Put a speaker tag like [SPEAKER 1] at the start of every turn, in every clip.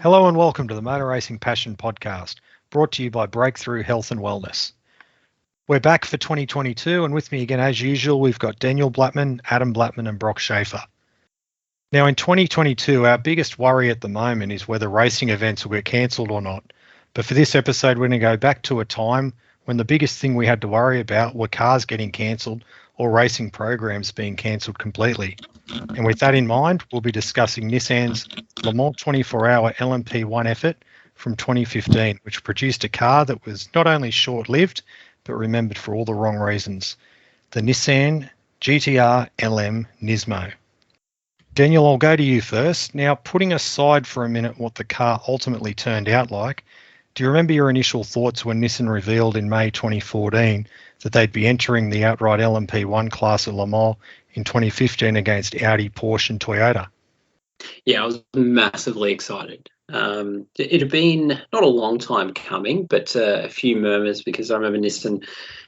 [SPEAKER 1] Hello and welcome to the Motor Racing Passion Podcast, brought to you by Breakthrough Health and Wellness. We're back for 2022, and with me again, as usual, we've got Daniel Blattman, Adam Blattman, and Brock Schaefer. Now, in 2022, our biggest worry at the moment is whether racing events will get cancelled or not. But for this episode, we're going to go back to a time when the biggest thing we had to worry about were cars getting cancelled or racing programs being cancelled completely. And with that in mind, we'll be discussing Nissan's Le Mans 24-hour LMP1 effort from 2015, which produced a car that was not only short-lived, but remembered for all the wrong reasons. The Nissan GTR LM Nismo. Daniel, I'll go to you first. Now, putting aside for a minute what the car ultimately turned out like, do you remember your initial thoughts when Nissan revealed in May 2014 that they'd be entering the outright LMP1 class at Le Mans in 2015 against Audi, Porsche and Toyota?
[SPEAKER 2] Yeah, I was massively excited. It had been not a long time coming, but a few murmurs, because I remember Nissan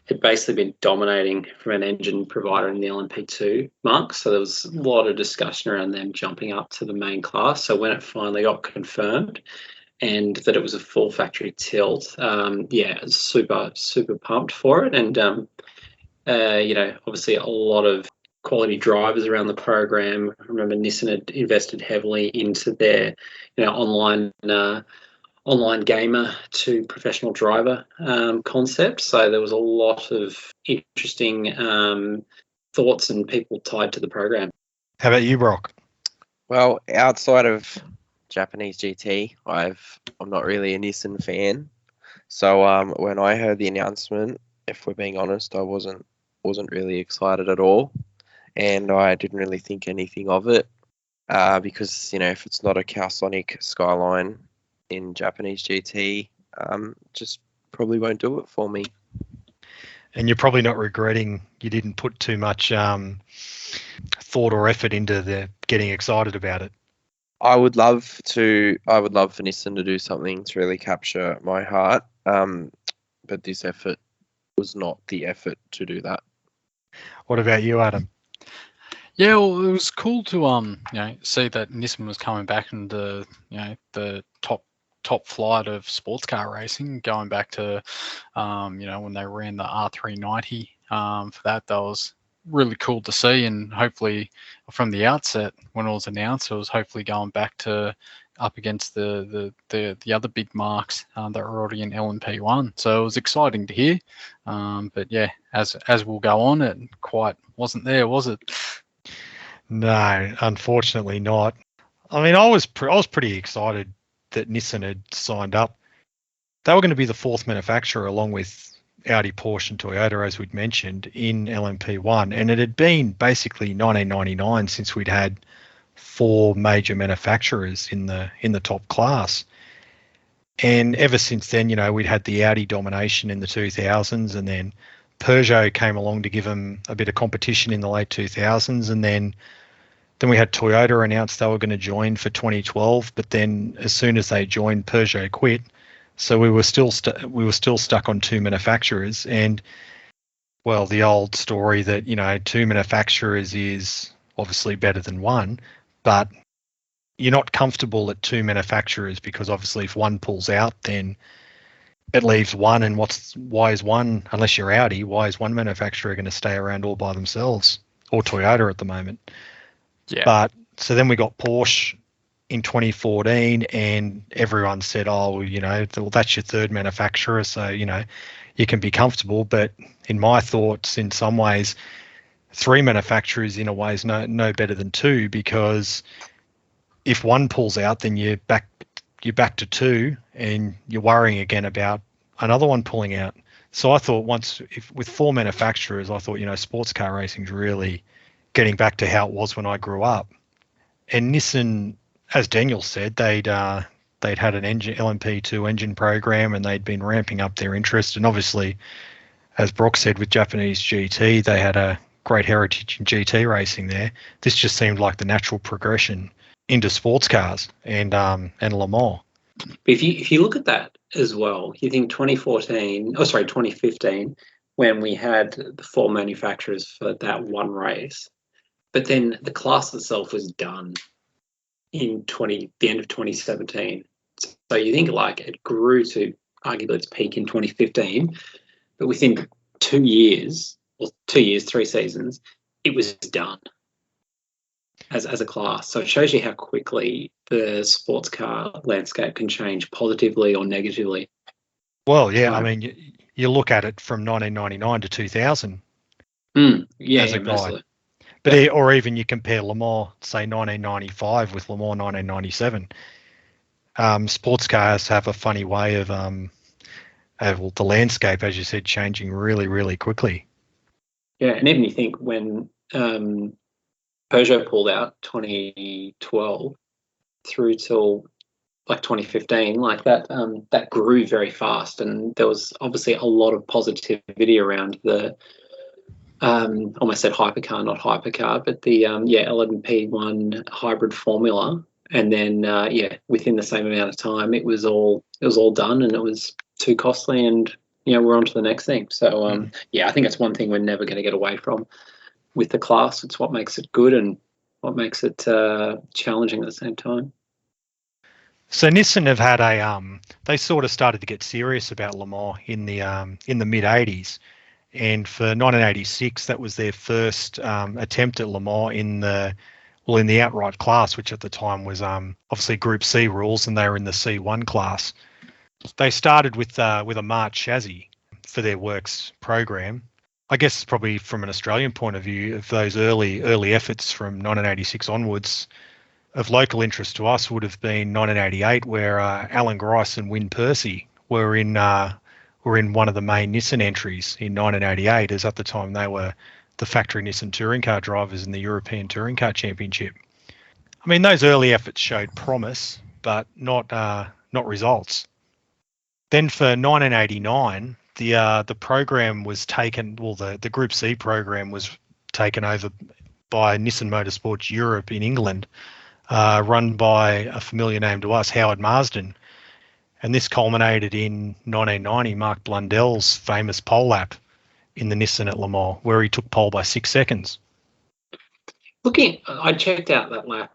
[SPEAKER 2] had basically been dominating from an engine provider in the LMP2 mark. So there was a lot of discussion around them jumping up to the main class. So when it finally got confirmed and that it was a full factory tilt, yeah, I was super pumped for it. And, obviously a lot of quality drivers around the program. I remember Nissan had invested heavily into their, online gamer to professional driver concept. So there was a lot of interesting thoughts and people tied to the program.
[SPEAKER 1] How about you, Brock?
[SPEAKER 3] Well, outside of Japanese GT, I'm not really a Nissan fan. So when I heard the announcement, if we're being honest, I wasn't really excited at all. And I didn't really think anything of it because, if it's not a Cowsonic Skyline in Japanese GT, just probably won't do it for me.
[SPEAKER 1] And you're probably not regretting you didn't put too much thought or effort into the getting excited about it.
[SPEAKER 3] I would love for Nissan to do something to really capture my heart, but this effort was not the effort to do that.
[SPEAKER 1] What about you, Adam?
[SPEAKER 4] Yeah, well, it was cool to see that Nissan was coming back into the top flight of sports car racing, going back to when they ran the R390 for that. That was really cool to see, and hopefully from the outset when it was announced, it was hopefully going back to up against the other big marks that were already in LMP1. So it was exciting to hear, but yeah, as we'll go on, it quite wasn't there, was it?
[SPEAKER 1] No, unfortunately not. I mean, I was pretty excited that Nissan had signed up. They were going to be the fourth manufacturer, along with Audi, Porsche and Toyota, as we'd mentioned, in LMP1. And it had been basically 1999 since we'd had four major manufacturers in the top class. And ever since then, we'd had the Audi domination in the 2000s, and then Peugeot came along to give them a bit of competition in the late 2000s, and then we had Toyota announce they were going to join for 2012, but then as soon as they joined, Peugeot quit. So we were still stuck on two manufacturers, and well, the old story that two manufacturers is obviously better than one, but you're not comfortable at two manufacturers because obviously if one pulls out, then it leaves one, and why is one, unless you're Audi, why is one manufacturer going to stay around all by themselves, or Toyota at the moment?
[SPEAKER 4] Yeah.
[SPEAKER 1] But so then we got Porsche in 2014, and everyone said, well, that's your third manufacturer, so you can be comfortable. But in my thoughts, in some ways, three manufacturers in a way is no better than two, because if one pulls out, then you're back to two, and you're worrying again about another one pulling out. So I thought with four manufacturers, I thought sports car racing's really getting back to how it was when I grew up. And Nissan, as Daniel said, they'd had an LMP2 engine program, and they'd been ramping up their interest. And obviously, as Brock said, with Japanese GT, they had a great heritage in GT racing there. This just seemed like the natural progression into sports cars and Le Mans.
[SPEAKER 2] But if you look at that as well, you think 2015, when we had the four manufacturers for that one race, but then the class itself was done in the end of 2017. So you think like it grew to arguably its peak in 2015, but within 2 years, or 2 years, 3 seasons, it was done as a class. So it shows you how quickly the sports car landscape can change positively or negatively.
[SPEAKER 1] Well, yeah, I
[SPEAKER 2] Right.
[SPEAKER 1] mean, you look at it from 1999 to 2000
[SPEAKER 2] Yeah,
[SPEAKER 1] as a
[SPEAKER 2] yeah,
[SPEAKER 1] guide.
[SPEAKER 2] mostly.
[SPEAKER 1] But or even you compare Le Mans, say 1995 with Le Mans 1997. Sports cars have a funny way of the landscape, as you said, changing really, really quickly.
[SPEAKER 2] Yeah, and even you think when Peugeot pulled out 2012 through till like 2015, like that, that grew very fast, and there was obviously a lot of positivity around the almost said hypercar, not hypercar, but the LMP1 hybrid formula. And then within the same amount of time, it was all done, and it was too costly, and we're on to the next thing. So I think it's one thing we're never going to get away from with the class. It's what makes it good and what makes it challenging at the same time.
[SPEAKER 1] So Nissan have had they sort of started to get serious about Le Mans in the mid '80s, and for 1986 that was their first attempt at Le Mans in the outright class, which at the time was obviously Group C rules, and they were in the C1 class. They started with a March chassis for their works program. I guess probably from an Australian point of view, of those early efforts from 1986 onwards, of local interest to us would have been 1988, where Alan Grice and Wyn Percy were in one of the main Nissan entries in 1988, as at the time they were the factory Nissan touring car drivers in the European Touring Car Championship. I mean, those early efforts showed promise, but not results. Then for 1989, the program was taken. Well, the Group C program was taken over by Nissan Motorsports Europe in England, run by a familiar name to us, Howard Marsden. And this culminated in 1990, Mark Blundell's famous pole lap in the Nissan at Le Mans, where he took pole by 6 seconds.
[SPEAKER 2] I checked out that lap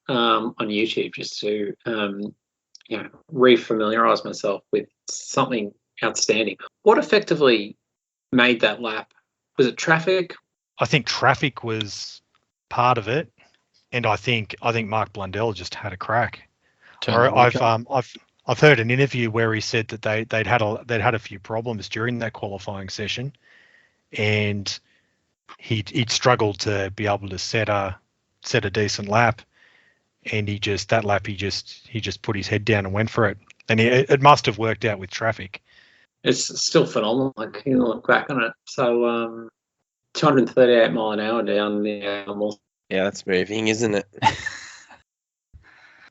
[SPEAKER 2] on YouTube just to re-familiarise myself with something outstanding. What effectively made that lap? Was it traffic?
[SPEAKER 1] I think traffic was part of it, and I think Mark Blundell just had a crack. I've heard an interview where he said that they'd had a few problems during that qualifying session, and he'd struggled to be able to set a decent lap, and he just put his head down and went for it, and it must have worked out with traffic.
[SPEAKER 2] It's still phenomenal. Like you look back on it. So 238 mile an hour down the
[SPEAKER 3] Yeah, that's moving, isn't it?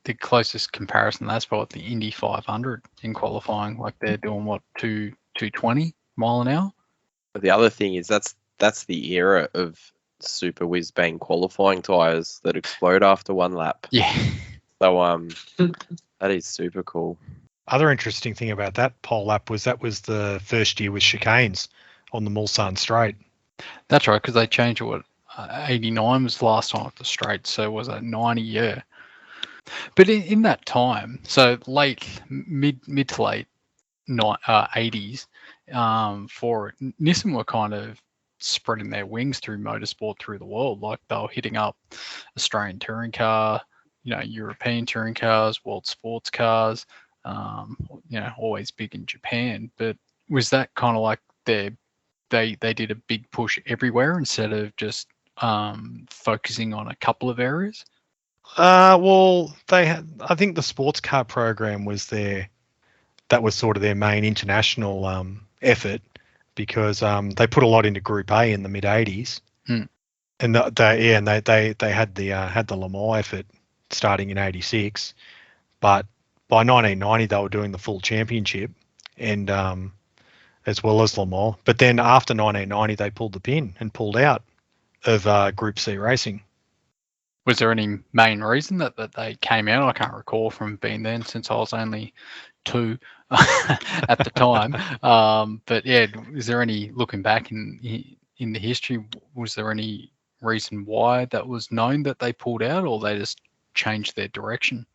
[SPEAKER 4] The closest comparison that's what the Indy 500 in qualifying, like they're doing 220 mile an hour.
[SPEAKER 3] But the other thing is that's the era of super whiz bang qualifying tires that explode after one lap.
[SPEAKER 4] Yeah.
[SPEAKER 3] So that is super cool.
[SPEAKER 1] Other interesting thing about that pole lap was that was the first year with chicanes on the Mulsanne Straight.
[SPEAKER 4] That's right, because they changed it. 89 was the last time at the straight, so it was a 90 year. But in that time, so mid to late 80s, for Nissan were kind of spreading their wings through motorsport through the world. Like they were hitting up Australian touring car, European touring cars, world sports cars, always big in Japan. But was that kind of like they did a big push everywhere instead of just focusing on a couple of areas?
[SPEAKER 1] Well, I think the sports car program was that was sort of their main international effort, because they put a lot into Group A in the mid '80s, and they had the Le Mans effort starting in '86, but by 1990 they were doing the full championship and as well as Le Mans. But then after 1990 they pulled the pin and pulled out of Group C racing.
[SPEAKER 4] Was there any main reason that they came out? I can't recall from being there since I was only 2 at the time. But yeah, is there any, looking back in the history, was there any reason why that was known that they pulled out, or they just changed their direction?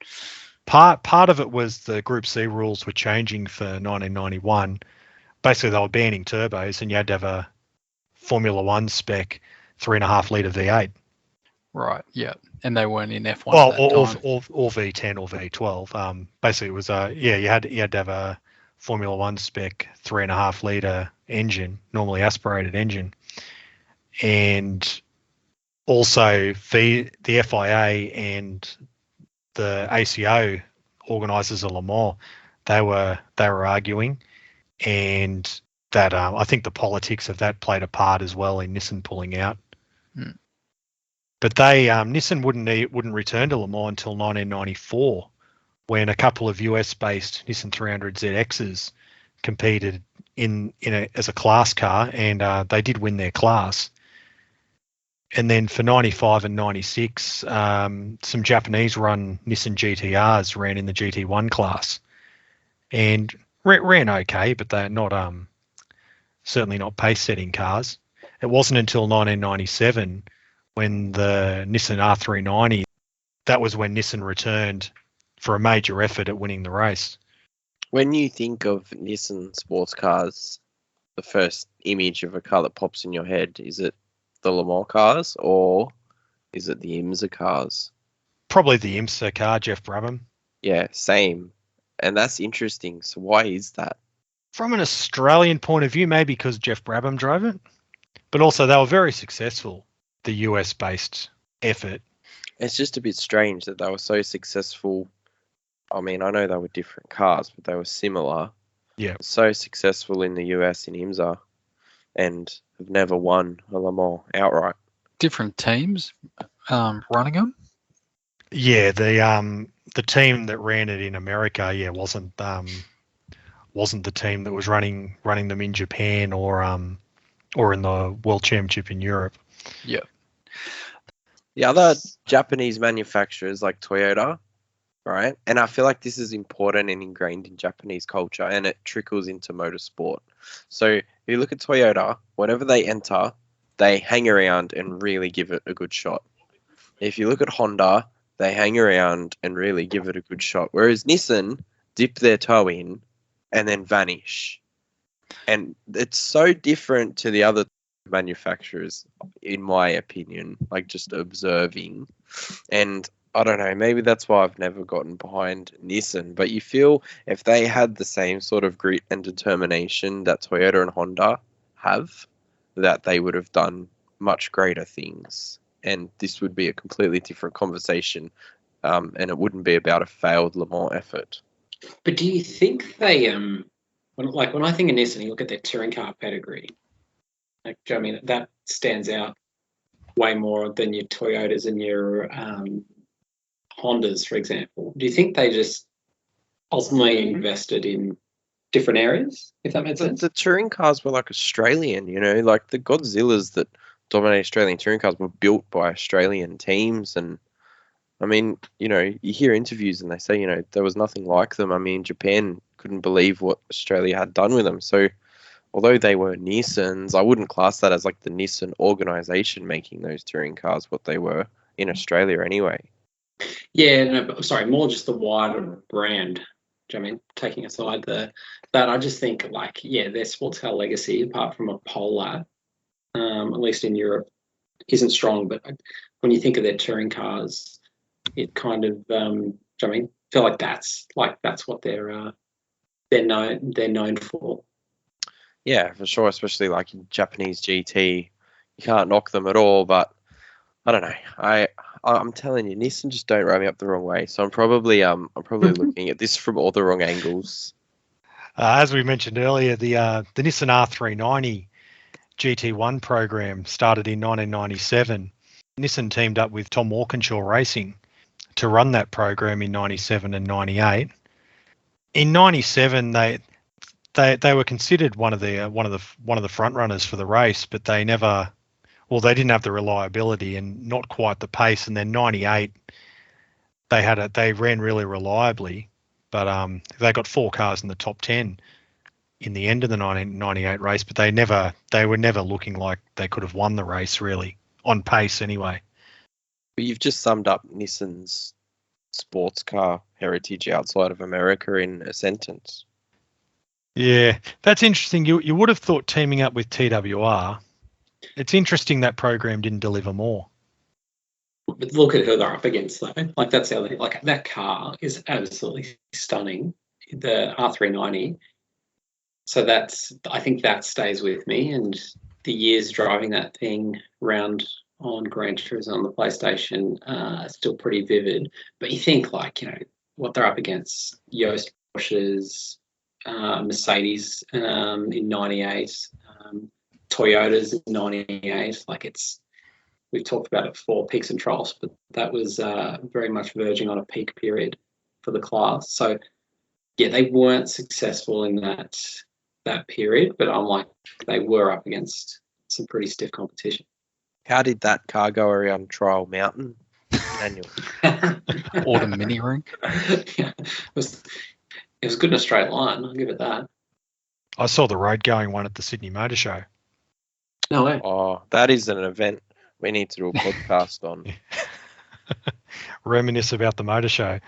[SPEAKER 1] part of it was the Group C rules were changing for 1991. Basically, they were banning turbos, and you had to have a Formula One spec 3.5 litre V8.
[SPEAKER 4] Right. Yeah. And they weren't in F1
[SPEAKER 1] Well,
[SPEAKER 4] at that time.
[SPEAKER 1] or V10 or V12. Basically, it was you had to have a Formula One spec 3.5 litre engine, normally aspirated engine, and also the FIA and the ACO organisers of Le Mans, they were arguing, and that I think the politics of that played a part as well in Nissan pulling out.
[SPEAKER 4] Hmm.
[SPEAKER 1] But they Nissan wouldn't return to Le Mans until 1994, when a couple of US-based Nissan 300ZXs competed as a class car, and they did win their class. And then for 95 and 96, some Japanese-run Nissan GTRs ran in the GT1 class, and ran okay, but they're not certainly not pace-setting cars. It wasn't until 1997 when the Nissan R390, that was when Nissan returned for a major effort at winning the race.
[SPEAKER 3] When you think of Nissan sports cars, the first image of a car that pops in your head, is it the Le Mans cars or is it the IMSA cars?
[SPEAKER 1] Probably the IMSA car, Jeff Brabham.
[SPEAKER 3] Yeah, same. And that's interesting. So why is that?
[SPEAKER 1] From an Australian point of view, maybe because Jeff Brabham drove it, but also they were very successful, the US-based effort.
[SPEAKER 3] It's just a bit strange that they were so successful. I mean, I know they were different cars, but they were similar.
[SPEAKER 1] Yeah.
[SPEAKER 3] So successful in the US in IMSA and have never won a Le Mans outright.
[SPEAKER 4] Different teams running them.
[SPEAKER 1] Yeah, the team that ran it in America, wasn't the team that was running them in Japan or in the World Championship in Europe.
[SPEAKER 4] Yeah.
[SPEAKER 3] The other Japanese manufacturers like Toyota, right? And I feel like this is important and ingrained in Japanese culture, and it trickles into motorsport. So if you look at Toyota, whenever they enter, they hang around and really give it a good shot. If you look at Honda, they hang around and really give it a good shot. Whereas Nissan dip their toe in and then vanish. And it's so different to the other manufacturers, in my opinion, like just observing. And I don't know, maybe that's why I've never gotten behind Nissan. But you feel if they had the same sort of grit and determination that Toyota and Honda have, that they would have done much greater things. And this would be a completely different conversation. And it wouldn't be about a failed Le Mans effort.
[SPEAKER 2] But do you think they when I think of Nissan, you look at their touring car pedigree, like, do you know what I mean, that stands out way more than your Toyotas and your Hondas, for example. Do you think they just ultimately invested in different areas, if that makes sense?
[SPEAKER 3] The touring cars were like Australian, like the Godzillas that dominate Australian touring cars were built by Australian teams. And I mean, you hear interviews and they say, there was nothing like them. I mean, Japan couldn't believe what Australia had done with them. So although they were Nissans, I wouldn't class that as like the Nissan organization making those touring cars what they were in Australia anyway.
[SPEAKER 2] Yeah, no, sorry, more just the wider brand. Do you know what I mean? Taking aside that, I just think their sports car legacy, apart from a Polar, at least in Europe, isn't strong. But when you think of their touring cars, it kind of, do you know what I mean? I feel like that's what they're known for.
[SPEAKER 3] Yeah, for sure, especially like in Japanese GT, you can't knock them at all. But I don't know. I'm telling you, Nissan just don't rub me up the wrong way. So I'm probably looking at this from all the wrong angles.
[SPEAKER 1] As we mentioned earlier, the Nissan R390 GT1 program started in 1997. Nissan teamed up with Tom Walkinshaw Racing to run that program in 97 and 98. In 97, they were considered one of the front runners for the race, but they didn't have the reliability and not quite the pace. And then 98, they ran really reliably, but they got 4 cars in the top 10 in the end of the 1998 race, but they were never looking like they could have won the race really, on pace anyway.
[SPEAKER 3] But you've just summed up Nissan's sports car heritage outside of America in a sentence.
[SPEAKER 1] Yeah, that's interesting. You would have thought teaming up with TWR. It's interesting that program didn't deliver more.
[SPEAKER 2] But look at who they're up against, though. Like, that's the other thing. Like, that car is absolutely stunning, the R390. So I think that stays with me. And the years driving that thing around on Gran Turismo on the PlayStation are still pretty vivid. But you think, like, what they're up against, Yost Porsches, Mercedes in 98, Toyotas in 98. Like, we've talked about it for peaks and troughs, but that was very much verging on a peak period for the class. So, yeah, they weren't successful in that period, but I'm like, they were up against some pretty stiff competition.
[SPEAKER 3] How did that car go around Trial Mountain, Daniel?
[SPEAKER 4] Autumn mini rink.
[SPEAKER 2] Yeah, it was good in a straight line. I'll give it that.
[SPEAKER 1] I saw the road going one at the Sydney Motor Show.
[SPEAKER 2] No way.
[SPEAKER 3] Oh, that is an event we need to do a podcast on.
[SPEAKER 1] Reminisce about the motor show.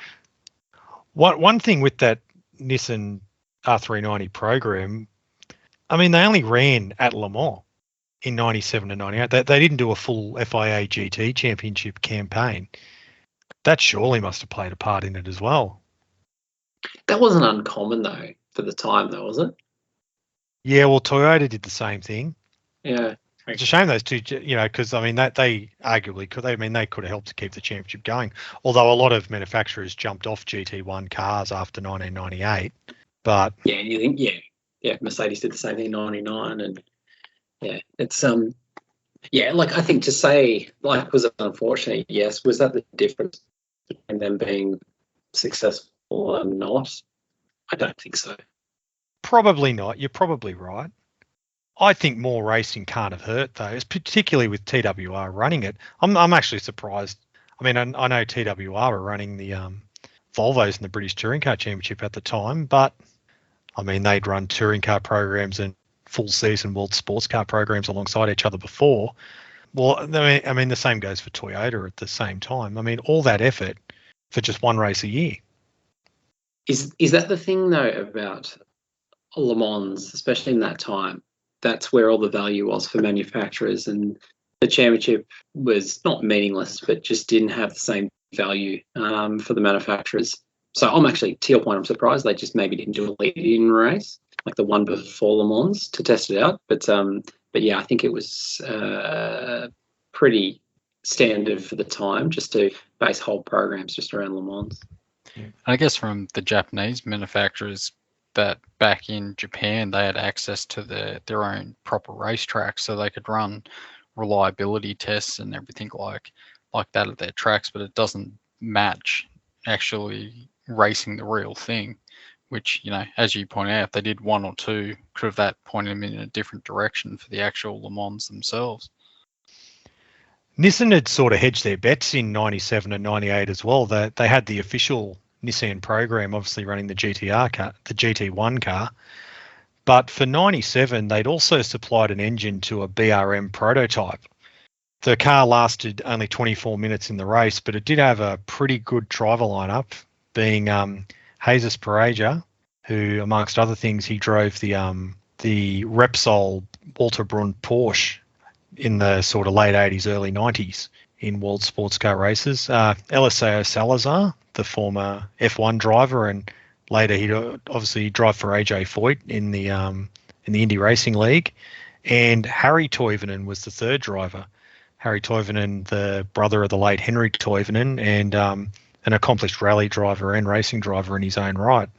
[SPEAKER 1] One thing with that Nissan R390 program, I mean, they only ran at Le Mans in 97 and 98. They didn't do a full FIA GT championship campaign. That surely must have played a part in it as well.
[SPEAKER 2] That wasn't uncommon, though, for the time, though, was it?
[SPEAKER 1] Yeah, well, Toyota did the same thing.
[SPEAKER 2] Yeah.
[SPEAKER 1] It's a shame those two, because I mean that they arguably could. I mean they could have helped to keep the championship going. Although a lot of manufacturers jumped off GT1 cars after 1998. But
[SPEAKER 2] yeah, and you think Mercedes did the same thing in '99, and yeah, it's like I think to say like was it unfortunate? Yes, was that the difference between them being successful and not? I don't think so.
[SPEAKER 1] Probably not. You're probably right. I think more racing can't have hurt though, particularly with TWR running it. I'm actually surprised. I mean, I know TWR were running the Volvos in the British Touring Car Championship at the time, but I mean, they'd run touring car programs and full season world sports car programs alongside each other before. Well, I mean, the same goes for Toyota at the same time. I mean, all that effort for just one race a year.
[SPEAKER 2] Is that the thing though about Le Mans, especially in that time? That's where all the value was for manufacturers, and the championship was not meaningless, but just didn't have the same value for the manufacturers. So I'm actually, to your point, I'm surprised they just maybe didn't do a lead-in race like the one before Le Mans to test it out. But yeah, I think it was pretty standard for the time just to base whole programs just around Le Mans.
[SPEAKER 4] I guess from the Japanese manufacturers, that back in Japan they had access to their own proper racetracks, so they could run reliability tests and everything like that at their tracks, but it doesn't match actually racing the real thing, which, as you point out, if they did one or two, could have that pointed them in a different direction for the actual Le Mans themselves.
[SPEAKER 1] Nissan had sort of hedged their bets in 97 and 98 as well. They had the official Nissan program, obviously running the GTR car, the GT1 car. But for 97, they'd also supplied an engine to a BRM prototype. The car lasted only 24 minutes in the race, but it did have a pretty good driver lineup, being Jesus Pereira, who, amongst other things, he drove the Repsol Walter Brunn Porsche in the sort of late 80s, early 90s in world sports car races. Eliseo Salazar, the former F1 driver, and later he'd obviously drive for AJ Foyt in the Indy Racing League. And Harry Toivonen was the third driver. Harry Toivonen, the brother of the late Henry Toivonen, and an accomplished rally driver and racing driver in his own right.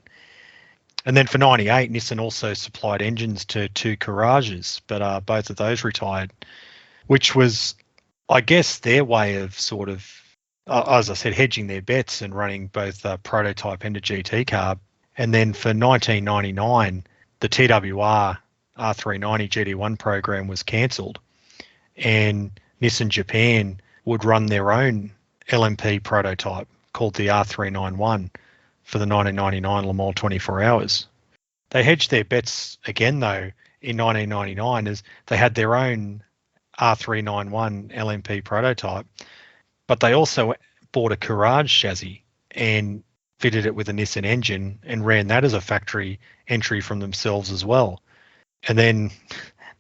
[SPEAKER 1] And then for 98, Nissan also supplied engines to two Courages, but both of those retired, which was, I guess, their way of sort of, as I said, hedging their bets and running both a prototype and a GT car. And then for 1999, the TWR R390 GT1 program was cancelled, and Nissan Japan would run their own LMP prototype called the R391 for the 1999 Le Mans 24 Hours. They hedged their bets again, though, in 1999, as they had their own R391 LMP prototype, but they also bought a Courage chassis and fitted it with a Nissan engine and ran that as a factory entry from themselves as well. And then,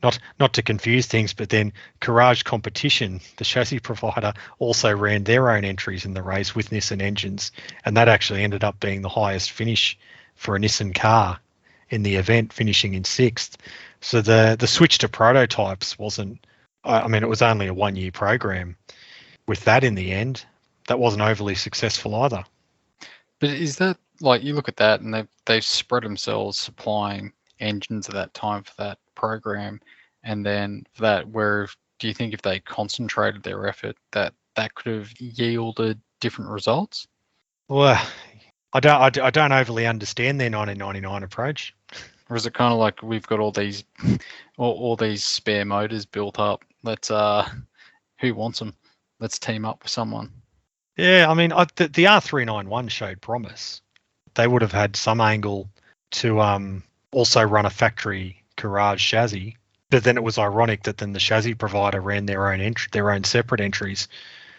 [SPEAKER 1] not to confuse things, but then Courage Competition, the chassis provider, also ran their own entries in the race with Nissan engines, and that actually ended up being the highest finish for a Nissan car in the event, finishing in 6th. So the switch to prototypes wasn't, I mean, it was only a 1-year program. With that in the end, that wasn't overly successful either.
[SPEAKER 4] But is that, like, you look at that and they've spread themselves supplying engines at that time for that program, and then for that, where do you think if they concentrated their effort that could have yielded different results?
[SPEAKER 1] Well, I don't overly understand their 1999 approach.
[SPEAKER 4] Or is it kind of like we've got all these all these spare motors built up? Let's who wants them? Let's team up with someone.
[SPEAKER 1] Yeah, I mean, the R391 showed promise. They would have had some angle to also run a factory Courage chassis, but then it was ironic that then the chassis provider ran their own separate entries,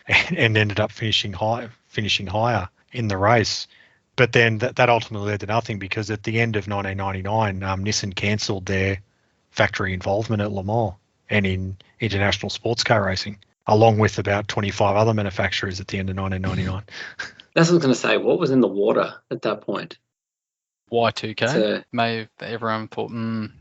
[SPEAKER 1] and ended up finishing higher in the race. But then that ultimately led to nothing, because at the end of 1999, Nissan cancelled their factory involvement at Le Mans and in international sports car racing, along with about 25 other manufacturers at the end of 1999.
[SPEAKER 2] That's what I was going to say. What was in the water at that point?
[SPEAKER 4] Y2K.
[SPEAKER 2] So-
[SPEAKER 4] Everyone thought,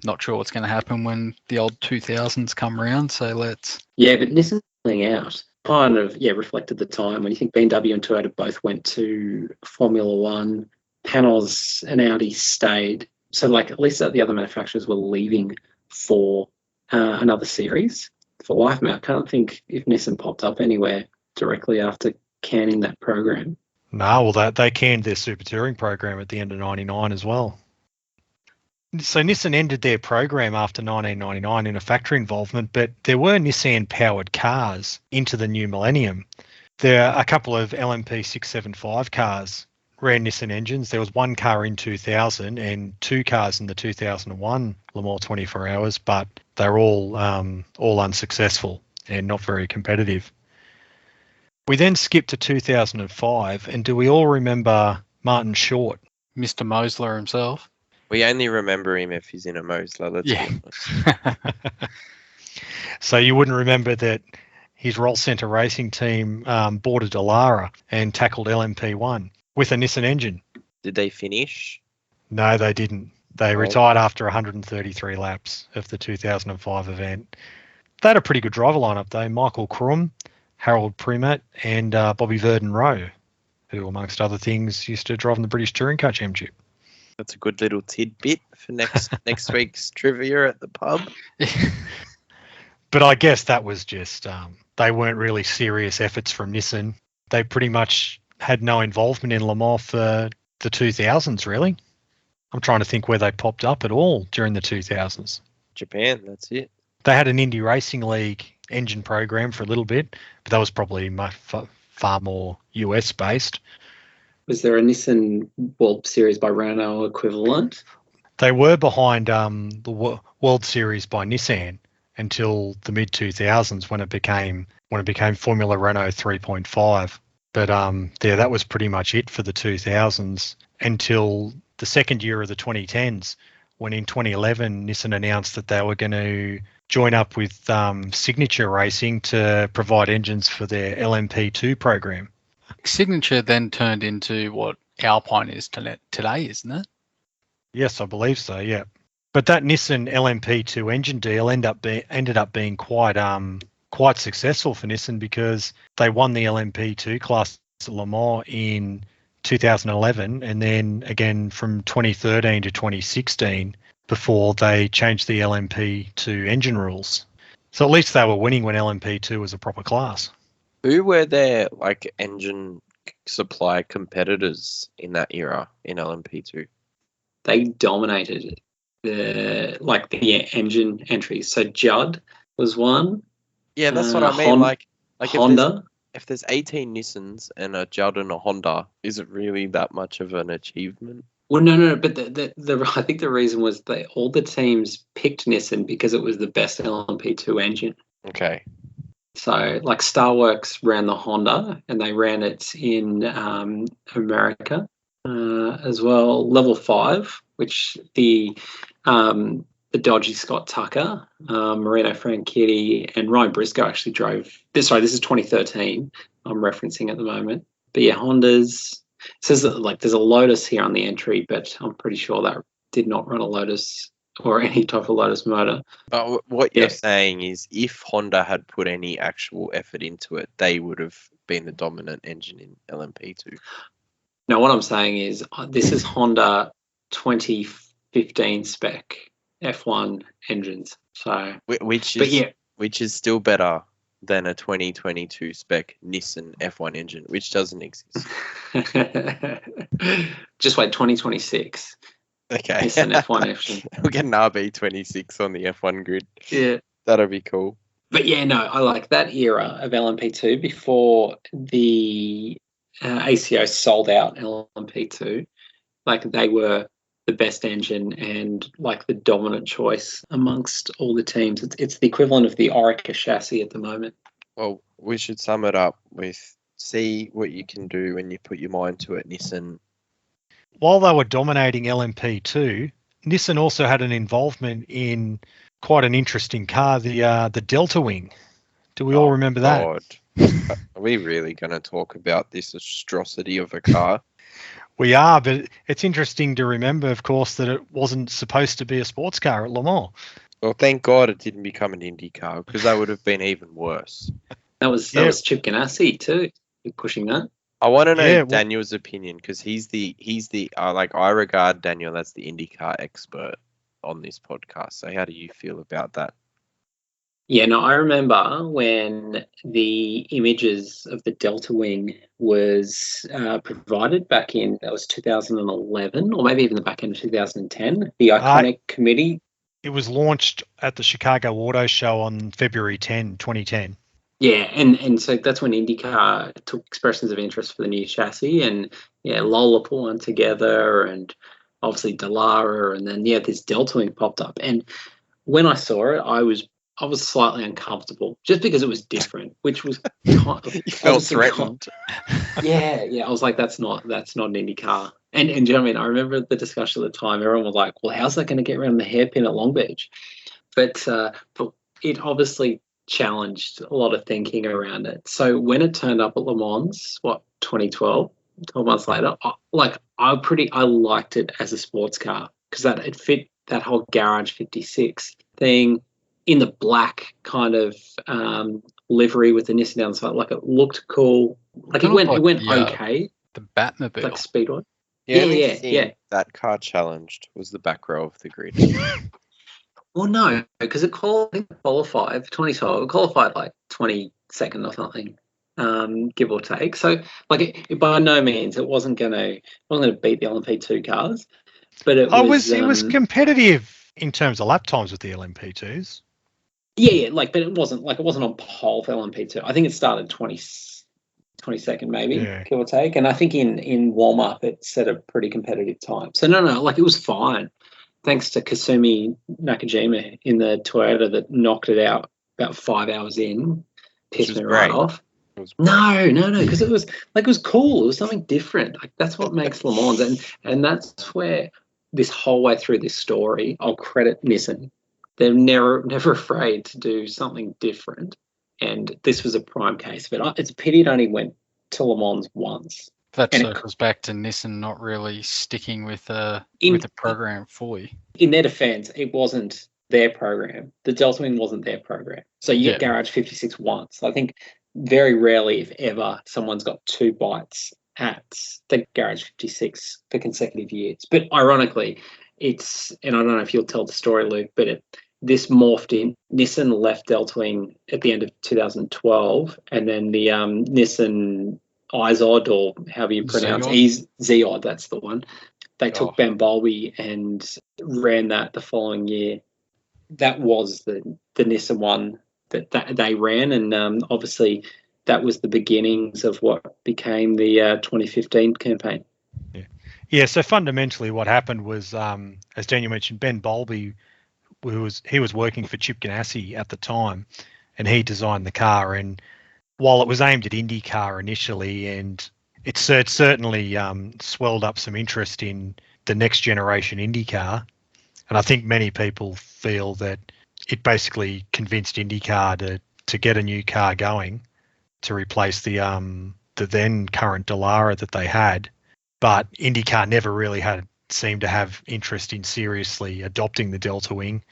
[SPEAKER 4] not sure what's going to happen when the old 2000s come around. So let's.
[SPEAKER 2] Yeah, but Nissan pulling out kind of reflected the time when you think BMW and Toyota both went to Formula One. Panos and Audi stayed. So like at least the other manufacturers were leaving for another series. For life, I can't think if Nissan popped up anywhere directly after canning that program.
[SPEAKER 1] No, well, they canned their Super Touring program at the end of 99 as well. So Nissan ended their program after 1999 in a factory involvement, but there were Nissan-powered cars into the new millennium. There are a couple of LMP 675 cars ran Nissan engines. There was one car in 2000 and 2 cars in the 2001 Le Mans 24 Hours, but they're all unsuccessful and not very competitive. We then skip to 2005, and do we all remember Martin Short?
[SPEAKER 4] Mr. Mosler himself.
[SPEAKER 3] We only remember him if he's in a Mosler. Let's be honest.
[SPEAKER 1] So you wouldn't remember that his Roll Centre racing team boarded Delara and tackled LMP1 with a Nissan engine.
[SPEAKER 3] Did they finish?
[SPEAKER 1] No, they didn't. They retired after 133 laps of the 2005 event. They had a pretty good driver lineup though. Michael Krum, Harold Primat, and Bobby Verdon Rowe, who, amongst other things, used to drive in the British Touring Car Championship.
[SPEAKER 3] That's a good little tidbit for next week's trivia at the pub.
[SPEAKER 1] But I guess that was just, they weren't really serious efforts from Nissan. They pretty much had no involvement in Le Mans for the 2000s, really. I'm trying to think where they popped up at all during the 2000s.
[SPEAKER 3] Japan, that's it.
[SPEAKER 1] They had an Indy Racing League engine program for a little bit, but that was probably far more US based.
[SPEAKER 2] Was there a Nissan World Series by Renault equivalent?
[SPEAKER 1] They were behind the World Series by Nissan until the mid 2000s when it became Formula Renault 3.5. But that was pretty much it for the 2000s until the second year of the 2010s, when in 2011 Nissan announced that they were going to join up with Signature Racing to provide engines for their LMP2 program.
[SPEAKER 4] Signature then turned into what Alpine is today, isn't it?
[SPEAKER 1] Yes, I believe so, yeah. But that Nissan LMP2 engine deal ended up being quite successful for Nissan, because they won the LMP2 class at Le Mans in 2011, and then again from 2013 to 2016 before they changed the LMP2 engine rules. So at least they were winning when LMP2 was a proper class.
[SPEAKER 3] Who were their engine supply competitors in that era in LMP2?
[SPEAKER 2] They dominated the engine entries. So Judd was one.
[SPEAKER 3] Yeah, that's what I mean. Like
[SPEAKER 2] Honda.
[SPEAKER 3] If there's 18 Nissans and a Judd and a Honda, is it really that much of an achievement?
[SPEAKER 2] Well, no. But I think the reason was all the teams picked Nissan because it was the best LMP2 engine.
[SPEAKER 3] Okay.
[SPEAKER 2] So, like Starworks ran the Honda, and they ran it in America as well. Level 5, which the dodgy Scott Tucker, Marino Franchitti, and Ryan Briscoe actually drove. Sorry, this is 2013. I'm referencing at the moment. But yeah, Hondas. It says that like there's a Lotus here on the entry, but I'm pretty sure that did not run a Lotus or any type of Lotus motor.
[SPEAKER 3] But what
[SPEAKER 2] Yeah.
[SPEAKER 3] you're saying is, if Honda had put any actual effort into it, they would have been the dominant engine in LMP2.
[SPEAKER 2] No, what I'm saying is this is Honda 2015 spec F1 engines. So,
[SPEAKER 3] Which
[SPEAKER 2] but
[SPEAKER 3] is
[SPEAKER 2] yeah,
[SPEAKER 3] which is still better than a 2022 spec Nissan F1 engine, which doesn't exist.
[SPEAKER 2] just wait 2026.
[SPEAKER 3] Okay.
[SPEAKER 2] Nissan F1 engine.
[SPEAKER 3] We'll get an RB26 on the F1 grid.
[SPEAKER 2] Yeah.
[SPEAKER 3] That'll be cool.
[SPEAKER 2] But yeah, no, I like that era of LMP2 before the ACO sold out LMP2. Like they were the best engine and like the dominant choice amongst all the teams. It's the equivalent of the Orica chassis at the moment.
[SPEAKER 3] Well, we should sum it up with see what you can do when you put your mind to it, Nissan.
[SPEAKER 1] While they were dominating LMP2, Nissan also had an involvement in quite an interesting car, the Deltawing. Do we all remember that?
[SPEAKER 3] God. Are we really going to talk about this atrocity of a car?
[SPEAKER 1] We are, but it's interesting to remember, of course, that it wasn't supposed to be a sports car at Le Mans.
[SPEAKER 3] Well, thank God it didn't become an Indy car, because that would have been even worse.
[SPEAKER 2] That was Chip Ganassi too, pushing that.
[SPEAKER 3] I want to know Daniel's opinion, because he's the I regard Daniel as the IndyCar expert on this podcast. So how do you feel about that?
[SPEAKER 2] Yeah, no, I remember when the images of the Deltawing was provided back in, that was 2011, or maybe even the back end of 2010, the iconic committee.
[SPEAKER 1] It was launched at the Chicago Auto Show on February 10, 2010.
[SPEAKER 2] Yeah, and so that's when IndyCar took expressions of interest for the new chassis, and yeah, Lola put one together, and obviously Dallara, and then this Deltawing popped up. And when I saw it, I was slightly uncomfortable just because it was different, which was kind of,
[SPEAKER 3] you felt threatened.
[SPEAKER 2] Yeah, I was like, that's not an Indy car. And do you know what I mean? I remember the discussion at the time. Everyone was like, well, how's that going to get around the hairpin at Long Beach? But it obviously challenged a lot of thinking around it. So when it turned up at Le Mans, 2012, 12 months later, I liked it as a sports car because it fit that whole Garage 56 thing in the black kind of livery with the Nissan down the side. Like it looked cool. Like it went okay.
[SPEAKER 4] The Batmobile.
[SPEAKER 2] Like Speedway.
[SPEAKER 3] Yeah. That car challenged was the back row of the grid.
[SPEAKER 2] Well, no, because it qualified 2012. It qualified like 22nd or something, give or take. So, like, by no means it wasn't going to beat the LMP2 cars, but it
[SPEAKER 1] was competitive in terms of lap times with the LMP2s.
[SPEAKER 2] Yeah, but it wasn't on pole for LMP2. I think it started 22nd maybe, give or take. And I think in warm up it set a pretty competitive time. So no, it was fine. Thanks to Kasumi Nakajima in the Toyota that knocked it out about 5 hours in, pissed me right off. No, because it was cool. It was something different. Like that's what makes Le Mans, and that's where this whole way through this story, I'll credit Nissan. They're never afraid to do something different, and this was a prime case of it. It's a pity it only went to Le Mans once.
[SPEAKER 4] That circles back to Nissan not really sticking with the program fully.
[SPEAKER 2] In their defense, it wasn't their program. The Deltawing wasn't their program. So you get Garage 56 once. I think very rarely, if ever, someone's got 2 bites at the Garage 56 for consecutive years. But ironically, and I don't know if you'll tell the story, Luke, but this morphed in. Nissan left Deltawing at the end of 2012, and then the Nissan Izod, or however you pronounce it, Zeod, that's the one. They took Ben Bolby and ran that the following year. That was the Nissan one that they ran, and obviously that was the beginnings of what became the 2015 campaign.
[SPEAKER 1] Yeah. So fundamentally, what happened was, as Daniel mentioned, Ben Bolby, he was working for Chip Ganassi at the time, and he designed the car. And while it was aimed at IndyCar initially, and it certainly swelled up some interest in the next generation IndyCar, and I think many people feel that it basically convinced IndyCar to get a new car going to replace the then current Dallara that they had. But IndyCar never really seemed to have interest in seriously adopting the Deltawing.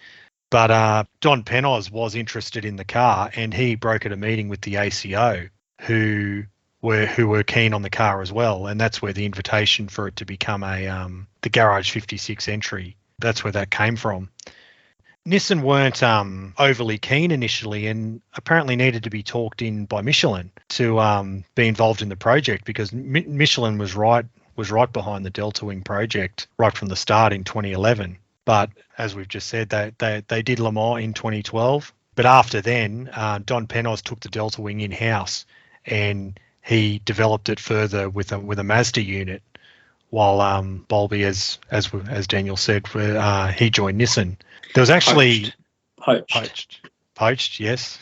[SPEAKER 1] But Don Penhoz was interested in the car, and he brokered a meeting with the ACO, who were keen on the car as well, and that's where the invitation for it to become the Garage 56 entry. That's where that came from. Nissan weren't overly keen initially, and apparently needed to be talked in by Michelin to be involved in the project, because Michelin was right behind the Deltawing project right from the start in 2011. But as we've just said, they did Le Mans in 2012. But after then, Don Penhoz took the Deltawing in-house, and he developed it further with a Mazda unit, while Bowlby, as Daniel said, he joined Nissan. There was actually poached, yes.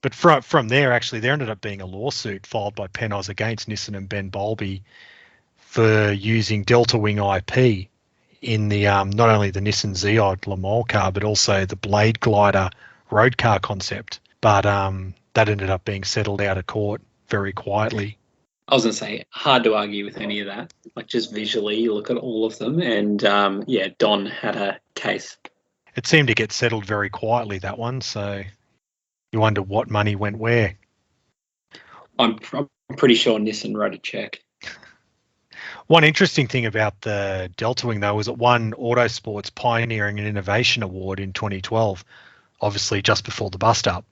[SPEAKER 1] But from there, actually, there ended up being a lawsuit filed by Penhoz against Nissan and Ben Bowlby for using Deltawing IP in the not only the Nissan Zeod Le Mans car, but also the Blade Glider road car concept. But that ended up being settled out of court very quietly.
[SPEAKER 2] I was going to say, hard to argue with any of that. Like, just visually, you look at all of them, and Don had a case.
[SPEAKER 1] It seemed to get settled very quietly, that one, so you wonder what money went where.
[SPEAKER 2] I'm pretty sure Nissan wrote a check.
[SPEAKER 1] One interesting thing about the Deltawing, though, was it won Autosport's Pioneering and Innovation Award in 2012, obviously just before the bust-up.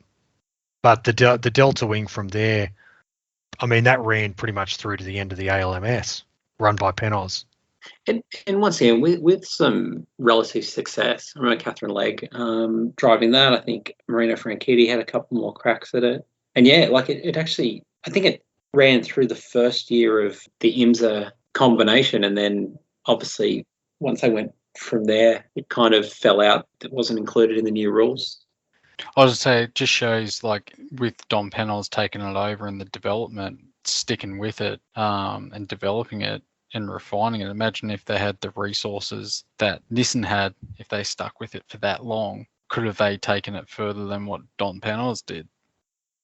[SPEAKER 1] But the Deltawing from there, I mean, that ran pretty much through to the end of the ALMS, run by Penhoz.
[SPEAKER 2] And once again, with some relative success. I remember Catherine Legg driving that. I think Marino Franchitti had a couple more cracks at it. And it actually, I think it ran through the first year of the IMSA combination, and then obviously once they went from there, it kind of fell out. It wasn't included in the new rules.
[SPEAKER 4] I was to say, it just shows, like, with Don Penhoz taking it over and the development, sticking with it and developing it and refining it. Imagine if they had the resources that Nissan had, if they stuck with it for that long, could have they taken it further than what Don Penhoz did?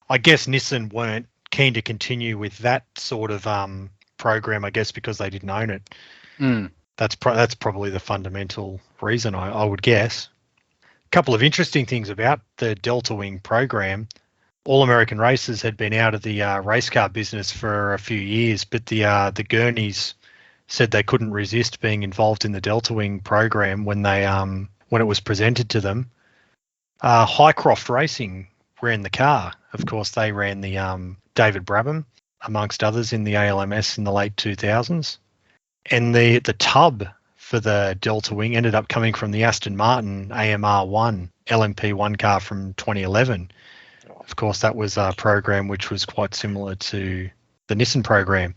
[SPEAKER 1] I guess Nissan weren't keen to continue with that sort of program, I guess, because they didn't own it. That's probably the fundamental reason, I would guess. A couple of interesting things about the Deltawing program. All American Racers had been out of the race car business for a few years, but the Gurneys said they couldn't resist being involved in the Deltawing program when it was presented to them. Highcroft Racing ran the car. Of course, they ran the David Brabham, amongst others, in the ALMS in the late 2000s. And the tub for the Deltawing ended up coming from the Aston Martin AMR1 LMP1 car from 2011. Of course, that was a program which was quite similar to the Nissan program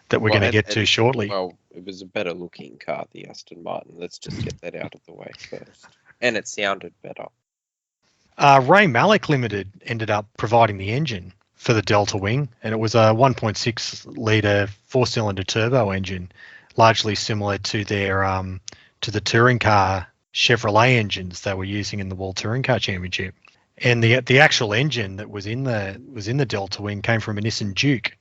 [SPEAKER 1] that we're going to get to shortly.
[SPEAKER 3] Well, it was a better looking car, the Aston Martin. Let's just get that out of the way first. And it sounded better.
[SPEAKER 1] Ray Malek Limited ended up providing the engine for the Deltawing, and it was a 1.6 litre 4-cylinder turbo engine, largely similar to their to the touring car Chevrolet engines they were using in the World Touring Car Championship. And the actual engine that was in the Deltawing came from a Nissan Duke.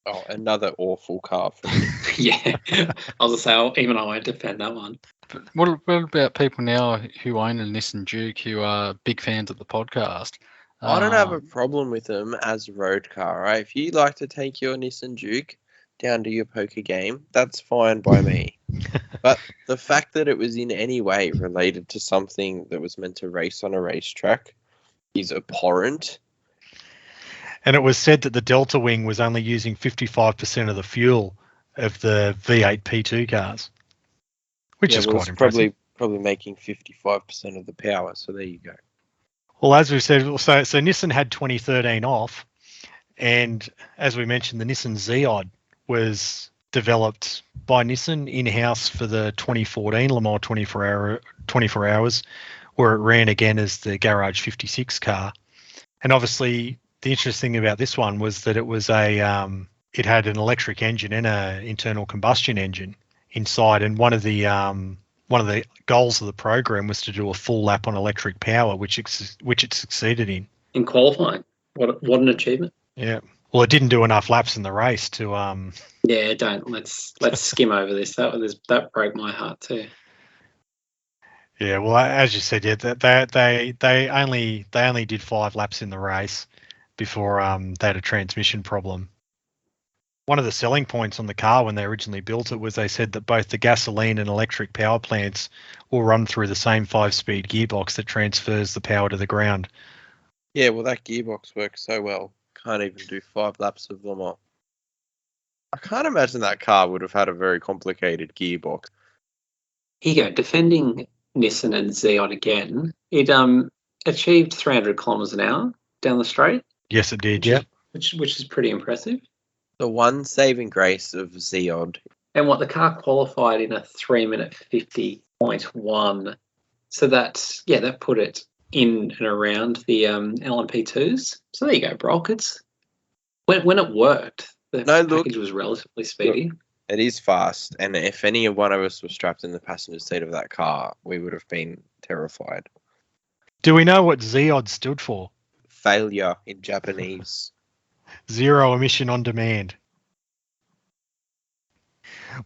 [SPEAKER 3] Oh, another awful car for me.
[SPEAKER 2] Yeah, I was going to say, even I won't defend that one.
[SPEAKER 4] But what about people now who own a Nissan Duke who are big fans of the podcast?
[SPEAKER 3] I don't have a problem with them as a road car, right? If you like to take your Nissan Duke down to your poker game, that's fine by me. But the fact that it was in any way related to something that was meant to race on a racetrack is abhorrent.
[SPEAKER 1] And it was said that the Deltawing was only using 55% of the fuel of the V8 P2 cars, which is quite impressive.
[SPEAKER 3] Probably making 55% of the power. So there you go.
[SPEAKER 1] Well, as we said, so Nissan had 2013 off, and as we mentioned, the Nissan Zeod was developed by Nissan in-house for the 2014 Le Mans 24 hours, where it ran again as the Garage 56 car. And obviously, the interesting thing about this one was that it was it had an electric engine and an internal combustion engine inside. And one of the goals of the program was to do a full lap on electric power, which it succeeded in.
[SPEAKER 2] In qualifying, what an achievement!
[SPEAKER 1] Yeah. Well, it didn't do enough laps in the race to.
[SPEAKER 2] Yeah, don't let's skim over this. That broke my heart too.
[SPEAKER 1] Yeah, well, as you said, yeah, they only did 5 laps in the race before they had a transmission problem. One of the selling points on the car when they originally built it was they said that both the gasoline and electric power plants will run through the same 5-speed gearbox that transfers the power to the ground.
[SPEAKER 3] Yeah, well, that gearbox works so well. Can't even do 5 laps of Le Mans. I can't imagine that car would have had a very complicated gearbox.
[SPEAKER 2] Here you go, defending Nissan and Zeod again. It achieved 300 kilometers an hour down the straight.
[SPEAKER 1] Yes, it did. Yeah,
[SPEAKER 2] which is pretty impressive.
[SPEAKER 3] The one saving grace of Zeod.
[SPEAKER 2] And what the car qualified in a 3-minute 50.1. So that put it in and around the LMP2s. So there you go, Brockets. When it worked, the package was relatively speedy.
[SPEAKER 3] Look, it is fast, and if any one of us was strapped in the passenger seat of that car, we would have been terrified.
[SPEAKER 1] Do we know what Zeod stood for?
[SPEAKER 3] Failure in Japanese.
[SPEAKER 1] Zero emission on demand.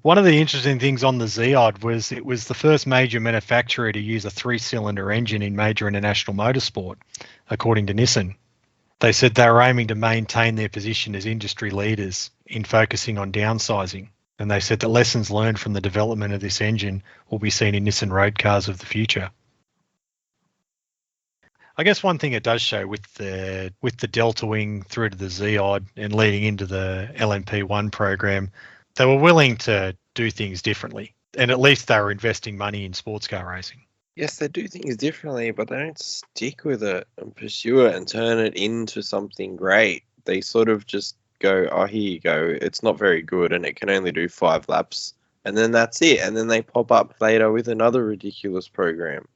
[SPEAKER 1] One of the interesting things on the Zeod was it was the first major manufacturer to use a 3-cylinder engine in major international motorsport, according to Nissan. They said they were aiming to maintain their position as industry leaders in focusing on downsizing. And they said that lessons learned from the development of this engine will be seen in Nissan road cars of the future. I guess one thing it does show with the Deltawing through to the Zeod and leading into the LMP1 program, they were willing to do things differently. And at least they were investing money in sports car racing.
[SPEAKER 3] Yes, they do things differently, but they don't stick with it and pursue it and turn it into something great. They sort of just go, oh, here you go. It's not very good and it can only do 5 laps. And then that's it. And then they pop up later with another ridiculous program.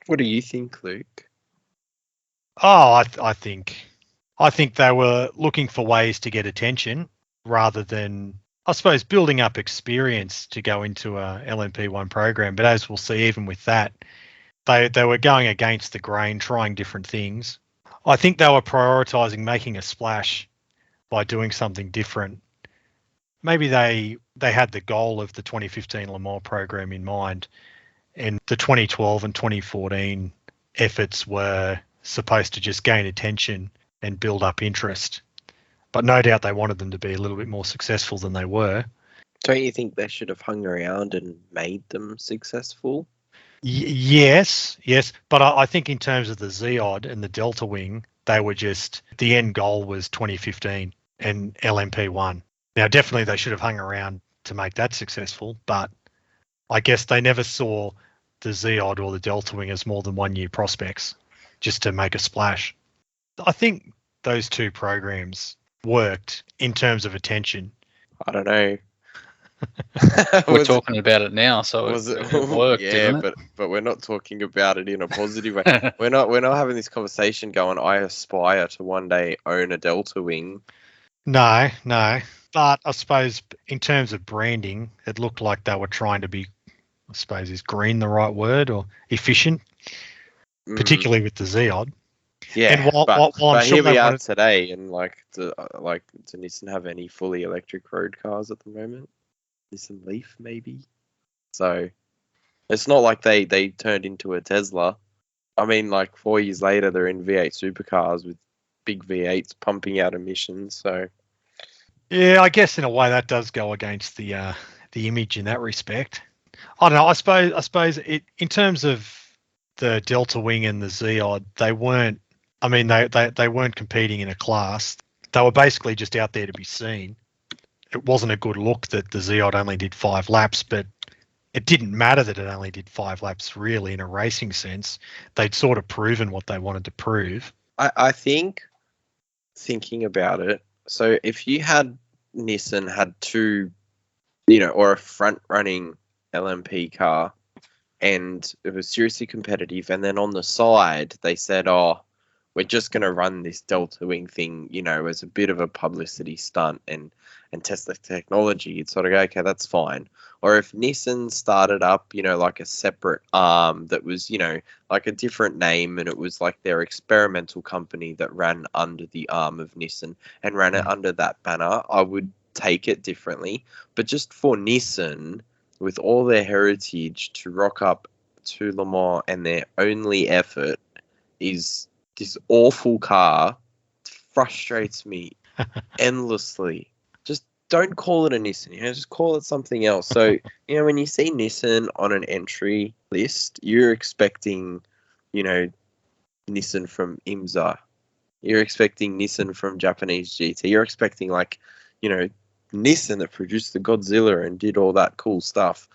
[SPEAKER 3] What do you think, Luke?
[SPEAKER 1] Oh, I think they were looking for ways to get attention rather than, I suppose, building up experience to go into a LMP1 program. But as we'll see, even with that, they were going against the grain, trying different things. I think they were prioritising making a splash by doing something different. Maybe they had the goal of the 2015 Le Mans program in mind, and the 2012 and 2014 efforts were supposed to just gain attention and build up interest. But no doubt they wanted them to be a little bit more successful than they were.
[SPEAKER 3] Don't you think they should have hung around and made them successful?
[SPEAKER 1] Yes. But I think in terms of the Zeod and the Deltawing, they were just, the end goal was 2015 and LMP1. Now, definitely they should have hung around to make that successful, but I guess they never saw the Zeod or the Deltawing as more than 1 year prospects just to make a splash. I think those two programs worked in terms of attention.
[SPEAKER 3] I don't know.
[SPEAKER 4] We're talking about it now, so it worked.
[SPEAKER 3] Yeah,
[SPEAKER 4] didn't it?
[SPEAKER 3] but we're not talking about it in a positive way. We're not having this conversation going, I aspire to one day own a Deltawing.
[SPEAKER 1] No. But I suppose in terms of branding, it looked like they were trying to be, I suppose, is green the right word, or efficient, particularly with the Zeod.
[SPEAKER 3] Yeah,
[SPEAKER 1] and while I'm
[SPEAKER 3] but
[SPEAKER 1] sure
[SPEAKER 3] here we are
[SPEAKER 1] wanted,
[SPEAKER 3] today, and do Nissan have any fully electric road cars at the moment? Nissan Leaf, maybe. So it's not like they turned into a Tesla. I mean, like 4 years later, they're in V8 supercars with big V8s pumping out emissions. So
[SPEAKER 1] yeah, I guess in a way that does go against the image in that respect. I don't know. I suppose it, in terms of the Deltawing and the Zeod, they weren't. I mean, they weren't competing in a class. They were basically just out there to be seen. It wasn't a good look that the Zeod only did 5 laps, but it didn't matter that it only did 5 laps really in a racing sense. They'd sort of proven what they wanted to prove.
[SPEAKER 3] I think, thinking about it, so if you had Nissan had two, or a front-running LMP car, and it was seriously competitive, and then on the side they said, oh, we're just going to run this Deltawing thing, as a bit of a publicity stunt and test the technology, you'd sort of go, okay, that's fine. Or if Nissan started up, like a separate arm that was, like a different name, and it was like their experimental company that ran under the arm of Nissan and ran it under that banner, I would take it differently. But just for Nissan, with all their heritage, to rock up to Le Mans and their only effort is this awful car, frustrates me endlessly. Just don't call it a Nissan, just call it something else. So, when you see Nissan on an entry list, you're expecting, Nissan from IMSA. You're expecting Nissan from Japanese GT. You're expecting Nissan that produced the Godzilla and did all that cool stuff.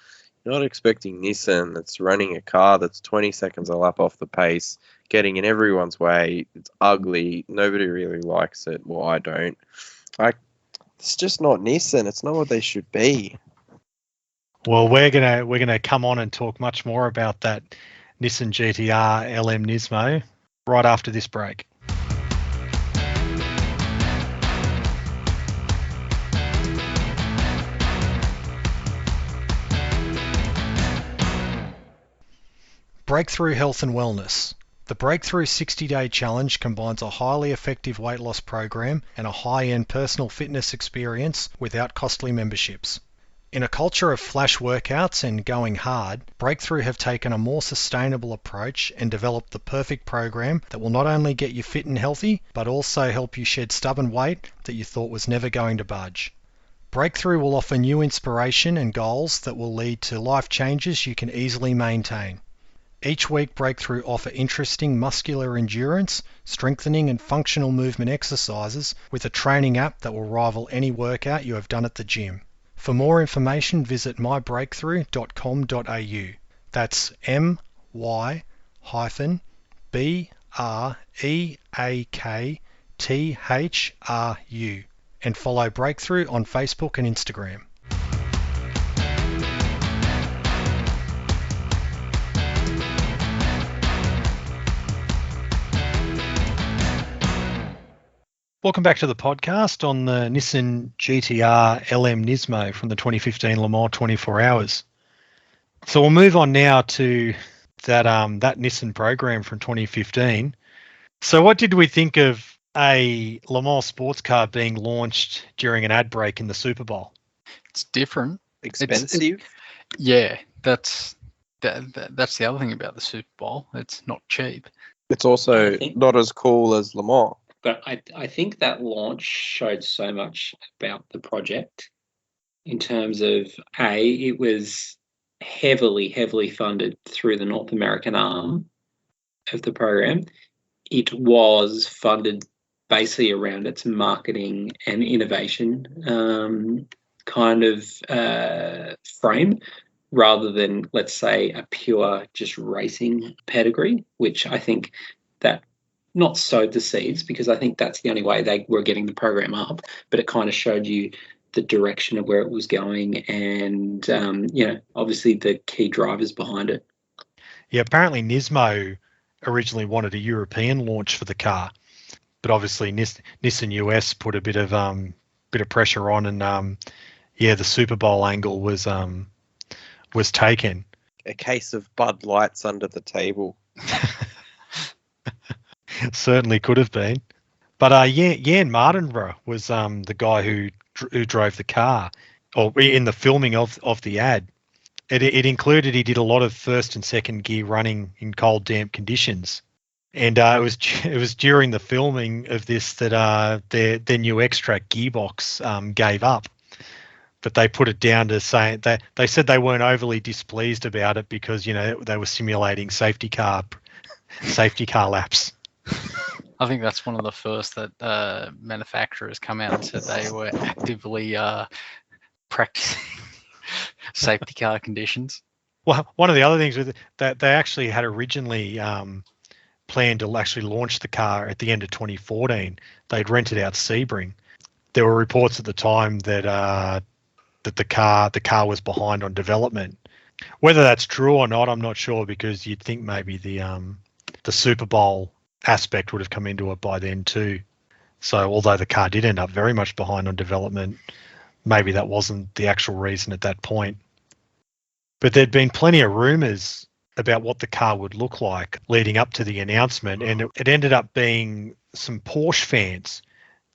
[SPEAKER 3] You're not expecting Nissan that's running a car that's 20 seconds a lap off the pace, getting in everyone's way. It's ugly. Nobody really likes it. Well, I don't. It's just not Nissan. It's not what they should be.
[SPEAKER 1] Well, we're gonna come on and talk much more about that Nissan GTR LM Nismo right after this break. Breakthrough Health and Wellness. The Breakthrough 60-Day Challenge combines a highly effective weight loss program and a high-end personal fitness experience without costly memberships. In a culture of flash workouts and going hard, Breakthrough have taken a more sustainable approach and developed the perfect program that will not only get you fit and healthy, but also help you shed stubborn weight that you thought was never going to budge. Breakthrough will offer new inspiration and goals that will lead to life changes you can easily maintain. Each week, Breakthrough offer interesting muscular endurance, strengthening and functional movement exercises with a training app that will rival any workout you have done at the gym. For more information, visit mybreakthrough.com.au. That's MYBreakthrough and follow Breakthrough on Facebook and Instagram. Welcome back to the podcast on the Nissan GTR LM Nismo from the 2015 Le Mans 24 Hours. So we'll move on now to that Nissan program from 2015. So what did we think of a Le Mans sports car being launched during an ad break in the Super Bowl?
[SPEAKER 4] It's different.
[SPEAKER 3] Expensive?
[SPEAKER 4] That's the other thing about the Super Bowl. It's not cheap.
[SPEAKER 3] It's also not as cool as Le Mans.
[SPEAKER 2] But I think that launch showed so much about the project in terms of, it was heavily funded through the North American arm of the program. It was funded basically around its marketing and innovation frame, rather than, let's say, a pure just racing pedigree, which I think that not sowed the seeds, because I think that's the only way they were getting the program up, but it kind of showed you the direction of where it was going and, obviously the key drivers behind it.
[SPEAKER 1] Yeah, apparently Nismo originally wanted a European launch for the car, but obviously Nissan US put a bit of pressure on, and the Super Bowl angle was taken.
[SPEAKER 3] A case of Bud Lights under the table.
[SPEAKER 1] Certainly could have been. But Jan Mardenborough was the guy who drove the car, or in the filming of the ad. It included, he did a lot of first and second gear running in cold, damp conditions. And it was during the filming of this that their new extract gearbox gave up. But they put it down to saying that they said they weren't overly displeased about it because, they were simulating safety car laps.
[SPEAKER 4] I think that's one of the first that manufacturers come out and said they were actively practicing safety car conditions.
[SPEAKER 1] Well, one of the other things with that, they actually had originally planned to actually launch the car at the end of 2014. They'd rented out Sebring. There were reports at the time that the car was behind on development. Whether that's true or not, I'm not sure, because you'd think maybe the Super Bowl aspect would have come into it by then too. So although the car did end up very much behind on development, maybe that wasn't the actual reason at that point. But there'd been plenty of rumours about what the car would look like leading up to the announcement, and it ended up being some Porsche fans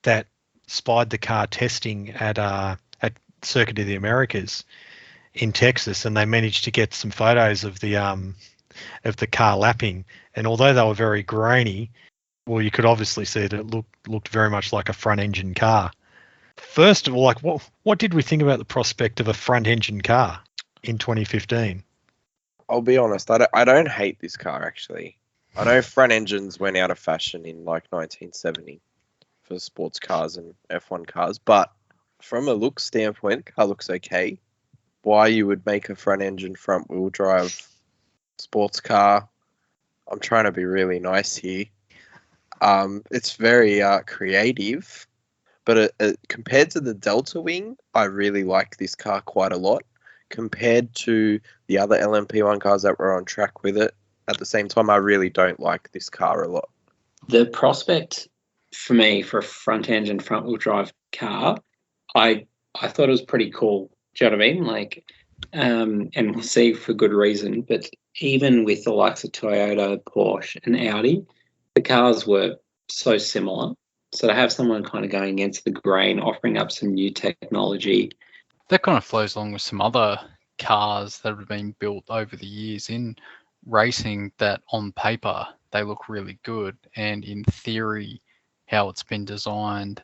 [SPEAKER 1] that spied the car testing at Circuit of the Americas in Texas, and they managed to get some photos of the car lapping. And although they were very grainy, well, you could obviously see that it looked very much like a front engine car. First of all, like what did we think about the prospect of a front engine car in 2015?
[SPEAKER 3] I'll be honest, I don't hate this car actually. I know front engines went out of fashion in like 1970 for sports cars and F1 cars, but from a look standpoint, the car looks okay. Why you would make a front engine front wheel drive sports car? I'm trying to be really nice here. It's very creative, but compared to the Deltawing, I really like this car quite a lot. Compared to the other LMP1 cars that were on track with it, at the same time, I really don't like this car a lot.
[SPEAKER 2] The prospect for me for a front engine front wheel drive car, I thought it was pretty cool. Do you know what I mean? Like, and we'll see for good reason. But even with the likes of Toyota, Porsche, and Audi, the cars were so similar. So to have someone kind of going against the grain, offering up some new technology.
[SPEAKER 4] That kind of flows along with some other cars that have been built over the years in racing that on paper they look really good, and in theory how it's been designed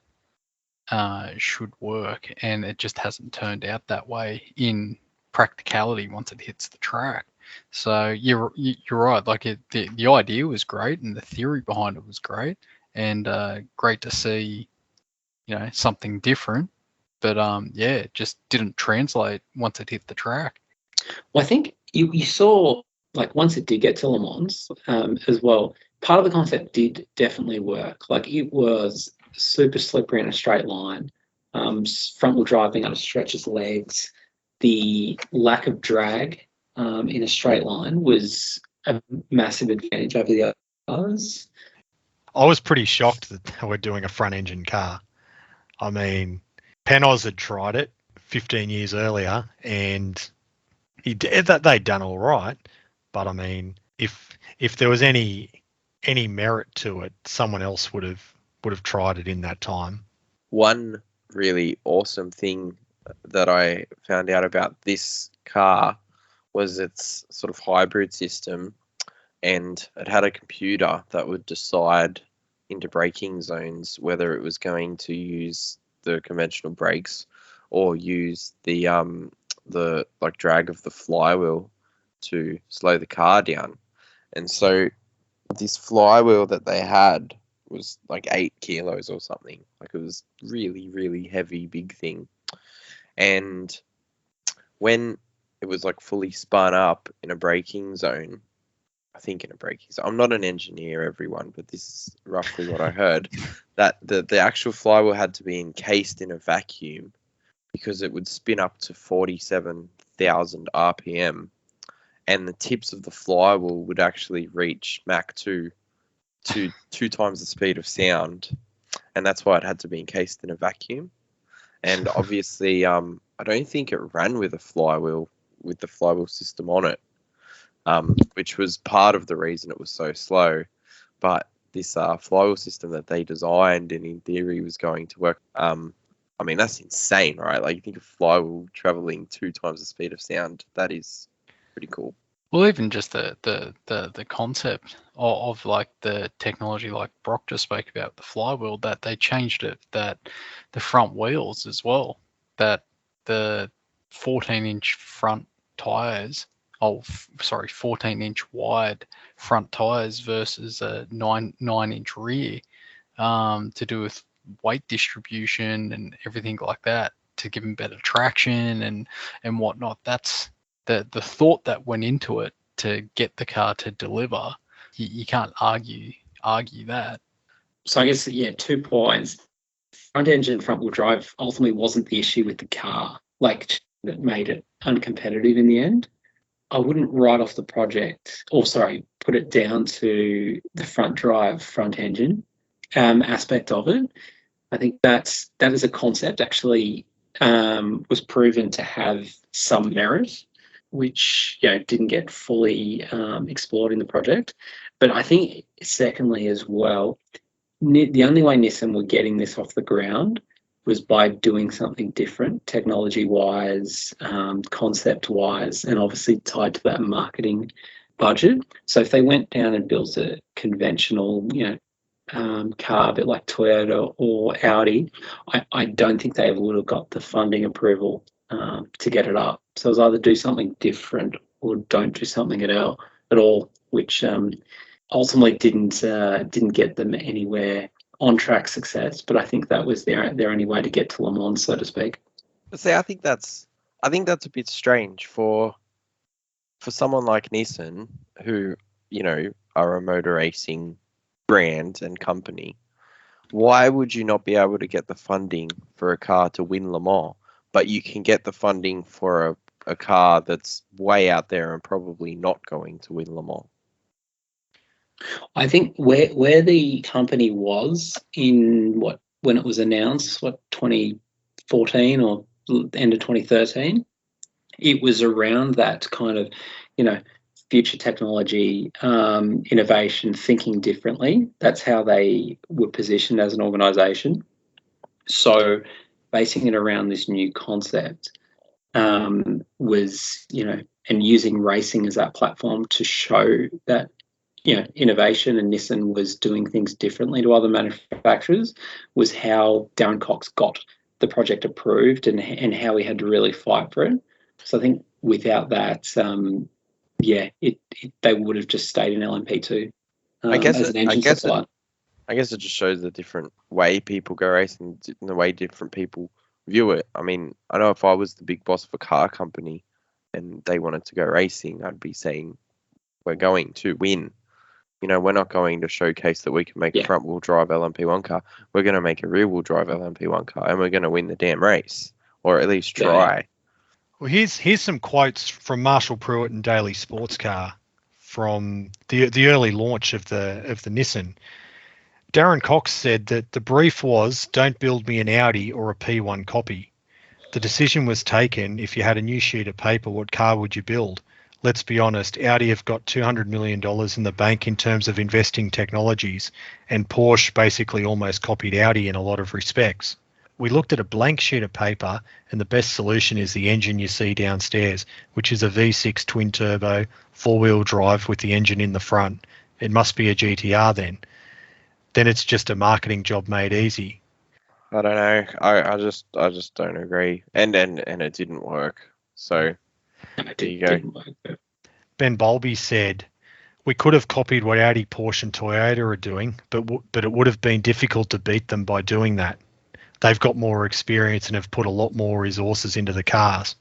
[SPEAKER 4] should work, and it just hasn't turned out that way in practicality once it hits the track. So you're right, like the idea was great and the theory behind it was great, and great to see, something different. But it just didn't translate once it hit the track.
[SPEAKER 2] Well, I think you saw, like, once it did get to Le Mans as well, part of the concept did definitely work. Like, it was super slippery in a straight line, front wheel drive being able to stretch his legs. The lack of drag in a straight line was a massive advantage over the others.
[SPEAKER 1] I was pretty shocked that we're doing a front engine car. I mean, Panoz had tried it 15 years earlier, and they'd done all right. But I mean, if there was any merit to it, someone else would have tried it in that time.
[SPEAKER 3] One really awesome thing that I found out about this car was its sort of hybrid system, and it had a computer that would decide into braking zones whether it was going to use the conventional brakes or use the drag of the flywheel to slow the car down. And so this flywheel that they had was like 8 kilos or something. Like, it was really, really heavy, big thing. And when it was like fully spun up in a braking zone, I'm not an engineer, everyone, but this is roughly what I heard, that the actual flywheel had to be encased in a vacuum because it would spin up to 47,000 RPM, and the tips of the flywheel would actually reach Mach 2 to 2 times the speed of sound, and that's why it had to be encased in a vacuum. And obviously, I don't think it ran with the flywheel system on it, which was part of the reason it was so slow. But this flywheel system that they designed and in theory was going to work, I mean, that's insane, right? Like, you think of flywheel traveling 2 times the speed of sound. That is pretty cool.
[SPEAKER 4] Well, even just the concept of like the technology, like Brock just spoke about, the flywheel, that they changed it, that the front wheels as well, that the 14-inch front tires, 14-inch wide front tires versus a 9-inch rear, to do with weight distribution and everything like that, to give them better traction and whatnot. That's the thought that went into it to get the car to deliver. You can't argue that.
[SPEAKER 2] So I guess, 2 points. Front engine, front wheel drive ultimately wasn't the issue with the car, like, that made it uncompetitive in the end. I wouldn't write off the project, put put it down to the front drive, front engine aspect of it. I think that is a concept actually was proven to have some merit, which didn't get fully explored in the project. But I think secondly as well, the only way Nissan were getting this off the ground was by doing something different, technology-wise, concept-wise, and obviously tied to that marketing budget. So if they went down and built a conventional, car, a bit like Toyota or Audi, I don't think they would have got the funding approval to get it up. So it was either do something different or don't do something at all, which ultimately didn't get them anywhere on track success. But I think that was their only way to get to Le Mans, so to speak.
[SPEAKER 3] See, I think that's a bit strange for someone like Nissan, who are a motor racing brand and company. Why would you not be able to get the funding for a car to win Le Mans, but you can get the funding for a car that's way out there and probably not going to win Le Mans?
[SPEAKER 2] I think where the company was when it was announced, 2014 or end of 2013, it was around that kind of, future technology, innovation, thinking differently. That's how they were positioned as an organisation. So basing it around this new concept was, and using racing as that platform to show that innovation, and Nissan was doing things differently to other manufacturers, was how Darren Cox got the project approved and how he had to really fight for it. So I think without that, they would have just stayed in LMP2 as an engine supplier.
[SPEAKER 3] I guess it just shows the different way people go racing and the way different people view it. I mean, I know if I was the big boss of a car company and they wanted to go racing, I'd be saying, we're going to win. We're not going to showcase that we can make a front-wheel drive LMP1 car. We're going to make a rear-wheel drive LMP1 car, and we're going to win the damn race, or at least try.
[SPEAKER 1] Yeah. Well, here's some quotes from Marshall Pruitt and Daily Sports Car from the early launch of the Nissan. Darren Cox said that the brief was, don't build me an Audi or a P1 copy. The decision was taken, if you had a new sheet of paper, what car would you build? Let's be honest, Audi have got $200 million in the bank in terms of investing technologies, and Porsche basically almost copied Audi in a lot of respects. We looked at a blank sheet of paper, and the best solution is the engine you see downstairs, which is a V6 twin-turbo, four-wheel drive with the engine in the front. It must be a GTR then. Then it's just a marketing job made easy.
[SPEAKER 3] I don't know. I just don't agree. And it didn't work. So there you go.
[SPEAKER 1] Ben Bowlby said, we could have copied what Audi, Porsche and Toyota are doing, but it would have been difficult to beat them by doing that. They've got more experience and have put a lot more resources into the cars.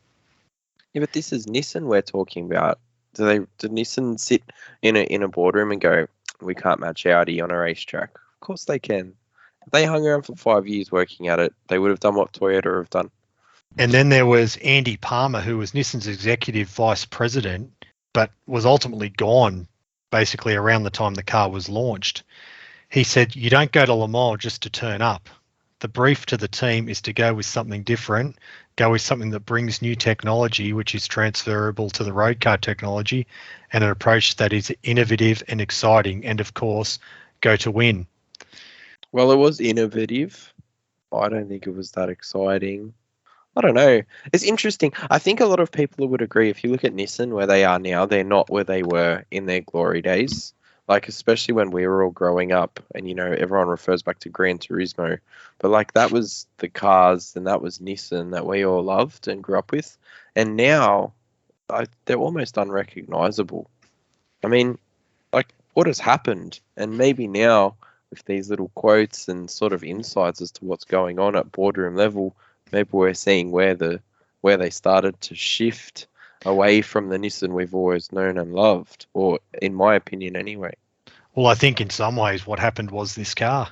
[SPEAKER 3] Yeah, but this is Nissan we're talking about. Do Nissan sit in a boardroom and go, we can't match Audi on a racetrack? Of course they can. If they hung around for 5 years working at it, they would have done what Toyota have done.
[SPEAKER 1] And then there was Andy Palmer, who was Nissan's executive vice president, but was ultimately gone basically around the time the car was launched. He said, you don't go to Le Mans just to turn up. The brief to the team is to go with something different, go with something that brings new technology, which is transferable to the road car technology, and an approach that is innovative and exciting, and of course, go to win.
[SPEAKER 3] Well, it was innovative. I don't think it was that exciting. I don't know. It's interesting. I think a lot of people would agree. If you look at Nissan, where they are now, they're not where they were in their glory days. Like, especially when we were all growing up and, everyone refers back to Gran Turismo. But, like, that was the cars and that was Nissan that we all loved and grew up with. And now, they're almost unrecognizable. I mean, like, what has happened? And maybe now, with these little quotes and sort of insights as to what's going on at boardroom level, maybe we're seeing where they started to shift away from the Nissan we've always known and loved, or in my opinion anyway.
[SPEAKER 1] Well, I think in some ways what happened was this car.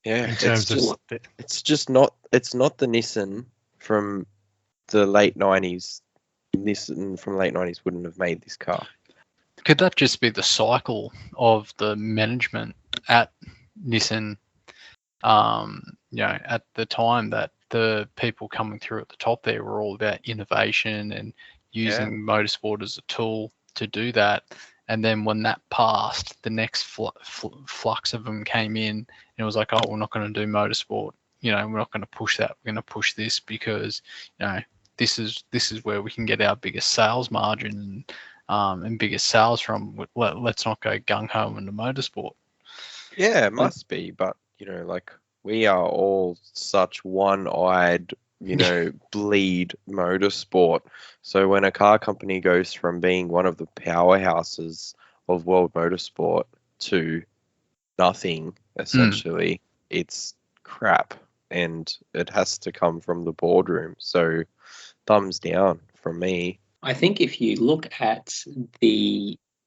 [SPEAKER 3] Yeah,
[SPEAKER 1] in terms
[SPEAKER 3] it's not the Nissan from the late 90s. Nissan from late 90s wouldn't have made this car.
[SPEAKER 4] could that just be the cycle of the management at Nissan? At the time that the people coming through at the top there were all about innovation and using motorsport as a tool to do that. And then when that passed, the next flux of them came in, and it was like, oh, we're not going to do motorsport. We're not going to push that. We're going to push this because, this is where we can get our biggest sales margin and biggest sales from. Let's not go gung ho into motorsport.
[SPEAKER 3] Yeah, it must be, but we are all such one-eyed, bleed motorsport. So when a car company goes from being one of the powerhouses of world motorsport to nothing, essentially, it's crap, and it has to come from the boardroom. So thumbs down from me.
[SPEAKER 2] I think if you look at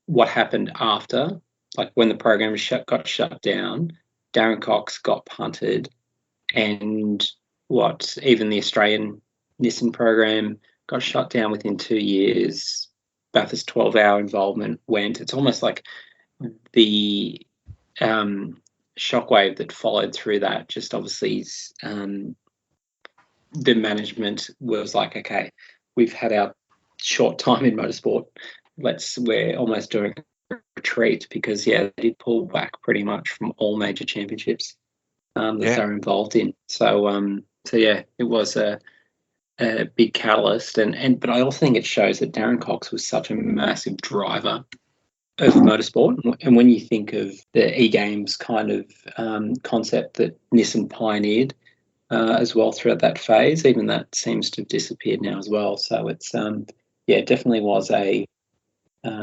[SPEAKER 2] what happened after, like when the program got shut down, Darren Cox got punted, and even the Australian Nissan program got shut down within 2 years. Bathurst 12-hour involvement went. It's almost like the shockwave that followed through that. Just obviously, the management was like, okay, we've had our short time in motorsport. We're almost doing retreat, because they did pull back pretty much from all major championships that they were involved in. So it was a big catalyst, but I also think it shows that Darren Cox was such a massive driver of motorsport. And when you think of the e-games kind of concept that Nissan pioneered as well throughout that phase, even that seems to have disappeared now as well. So it's it definitely was a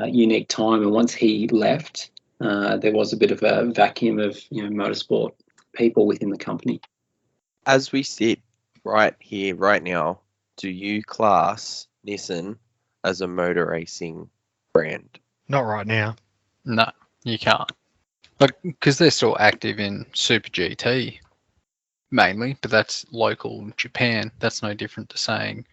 [SPEAKER 2] unique time, and once he left, there was a bit of a vacuum of motorsport people within the company.
[SPEAKER 3] As we sit right here, right now, do you class Nissan as a motor racing brand?
[SPEAKER 1] Not right now.
[SPEAKER 4] No, you can't. Because they're still active in Super GT mainly, but that's local Japan. That's no different to saying,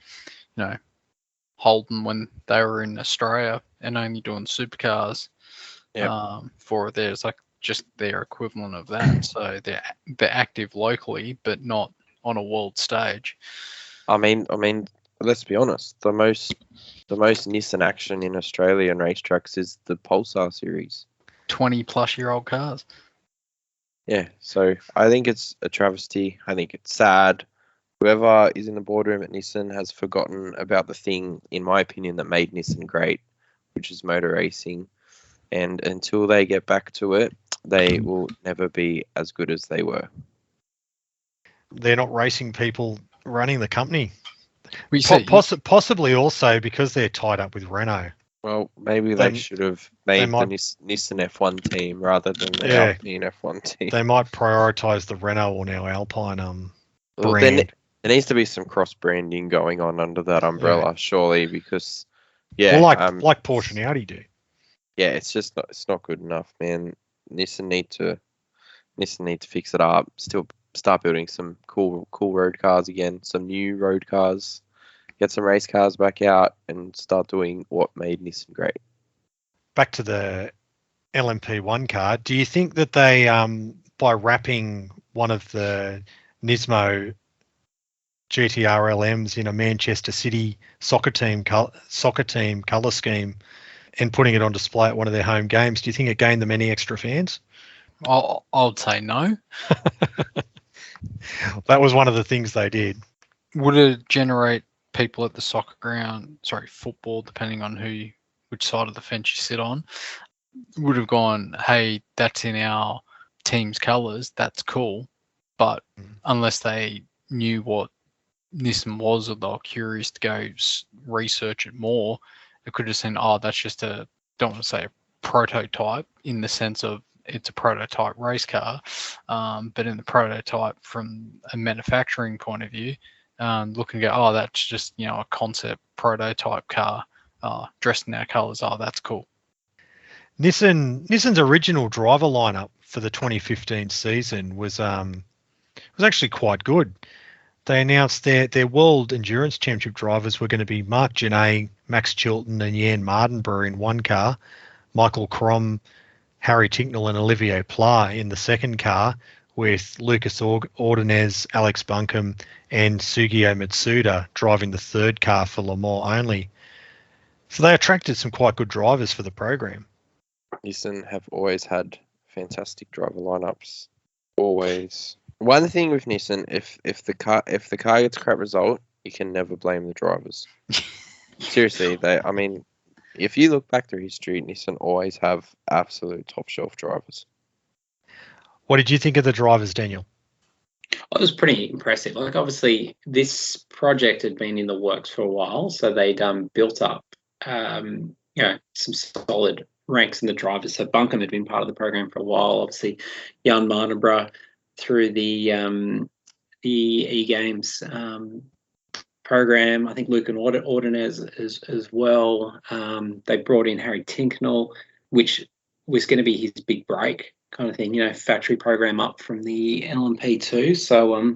[SPEAKER 4] Holden when they were in Australia and only doing supercars. For there's like just their equivalent of that. So they're active locally, but not on a world stage.
[SPEAKER 3] I mean, let's be honest. The most Nissan action in Australian racetracks is the Pulsar series.
[SPEAKER 4] 20-plus-year-old cars.
[SPEAKER 3] Yeah, so I think it's a travesty. I think it's sad. Whoever is in the boardroom at Nissan has forgotten about the thing, in my opinion, that made Nissan great, which is motor racing. And until they get back to it, they will never be as good as they were.
[SPEAKER 1] They're not racing people running the company. Possibly also because they're tied up with Renault.
[SPEAKER 3] Well, maybe they should have made the Nissan F1 team rather than the Alpine F1 team.
[SPEAKER 1] They might prioritise the Renault or now Alpine brand.
[SPEAKER 3] Then there needs to be some cross-branding going on under that umbrella, surely, because like Porsche and Audi do. Yeah, it's just not good enough, man. Nissan need to fix it up. Still start building some cool road cars again, some new road cars. Get some race cars back out and start doing what made Nissan great.
[SPEAKER 1] Back to the LMP1 car, do you think that they, by wrapping one of the Nismo GTR LMs in a Manchester City soccer team colour scheme and putting it on display at one of their home games, do you think it gained them any extra fans?
[SPEAKER 4] I'd say no.
[SPEAKER 1] That was one of the things they did.
[SPEAKER 4] Would it generate people at the football, depending on which side of the fence you sit on, would have gone, hey, that's in our team's colours, that's cool. But unless they knew what Nissan was, or they were curious to go research it more, it could have said, that's just don't want to say a prototype in the sense of it's a prototype race car, but in the prototype from a manufacturing point of view, looking at, that's just, a concept prototype car dressed in our colours. That's cool.
[SPEAKER 1] Nissan's original driver lineup for the 2015 season was actually quite good. They announced their World Endurance Championship drivers were going to be Mark Genet, Max Chilton and Jan Mardenborough in one car, Michael Crom, Harry Ticknell and Olivier Pla in the second car, with Lucas Ordonez, Alex Buncombe and Sugio Matsuda driving the third car for Le Mans only. So they attracted some quite good drivers for the program.
[SPEAKER 3] Nissan have always had fantastic driver lineups. Always. One thing with Nissan, if the car gets a crap result, you can never blame the drivers. Seriously, if you look back through history, Nissan always have absolute top shelf drivers.
[SPEAKER 1] What did you think of the drivers, Daniel?
[SPEAKER 2] It was pretty impressive. Like, obviously, this project had been in the works for a while, so they'd built up, some solid ranks in the drivers. So Buncombe had been part of the program for a while. Obviously, Jan Mardenborough through the E-Games program. I think Luke and Ordonez as well. They brought in Harry Tinknell, which was going to be his big break kind of thing, factory program up from the LMP2. So,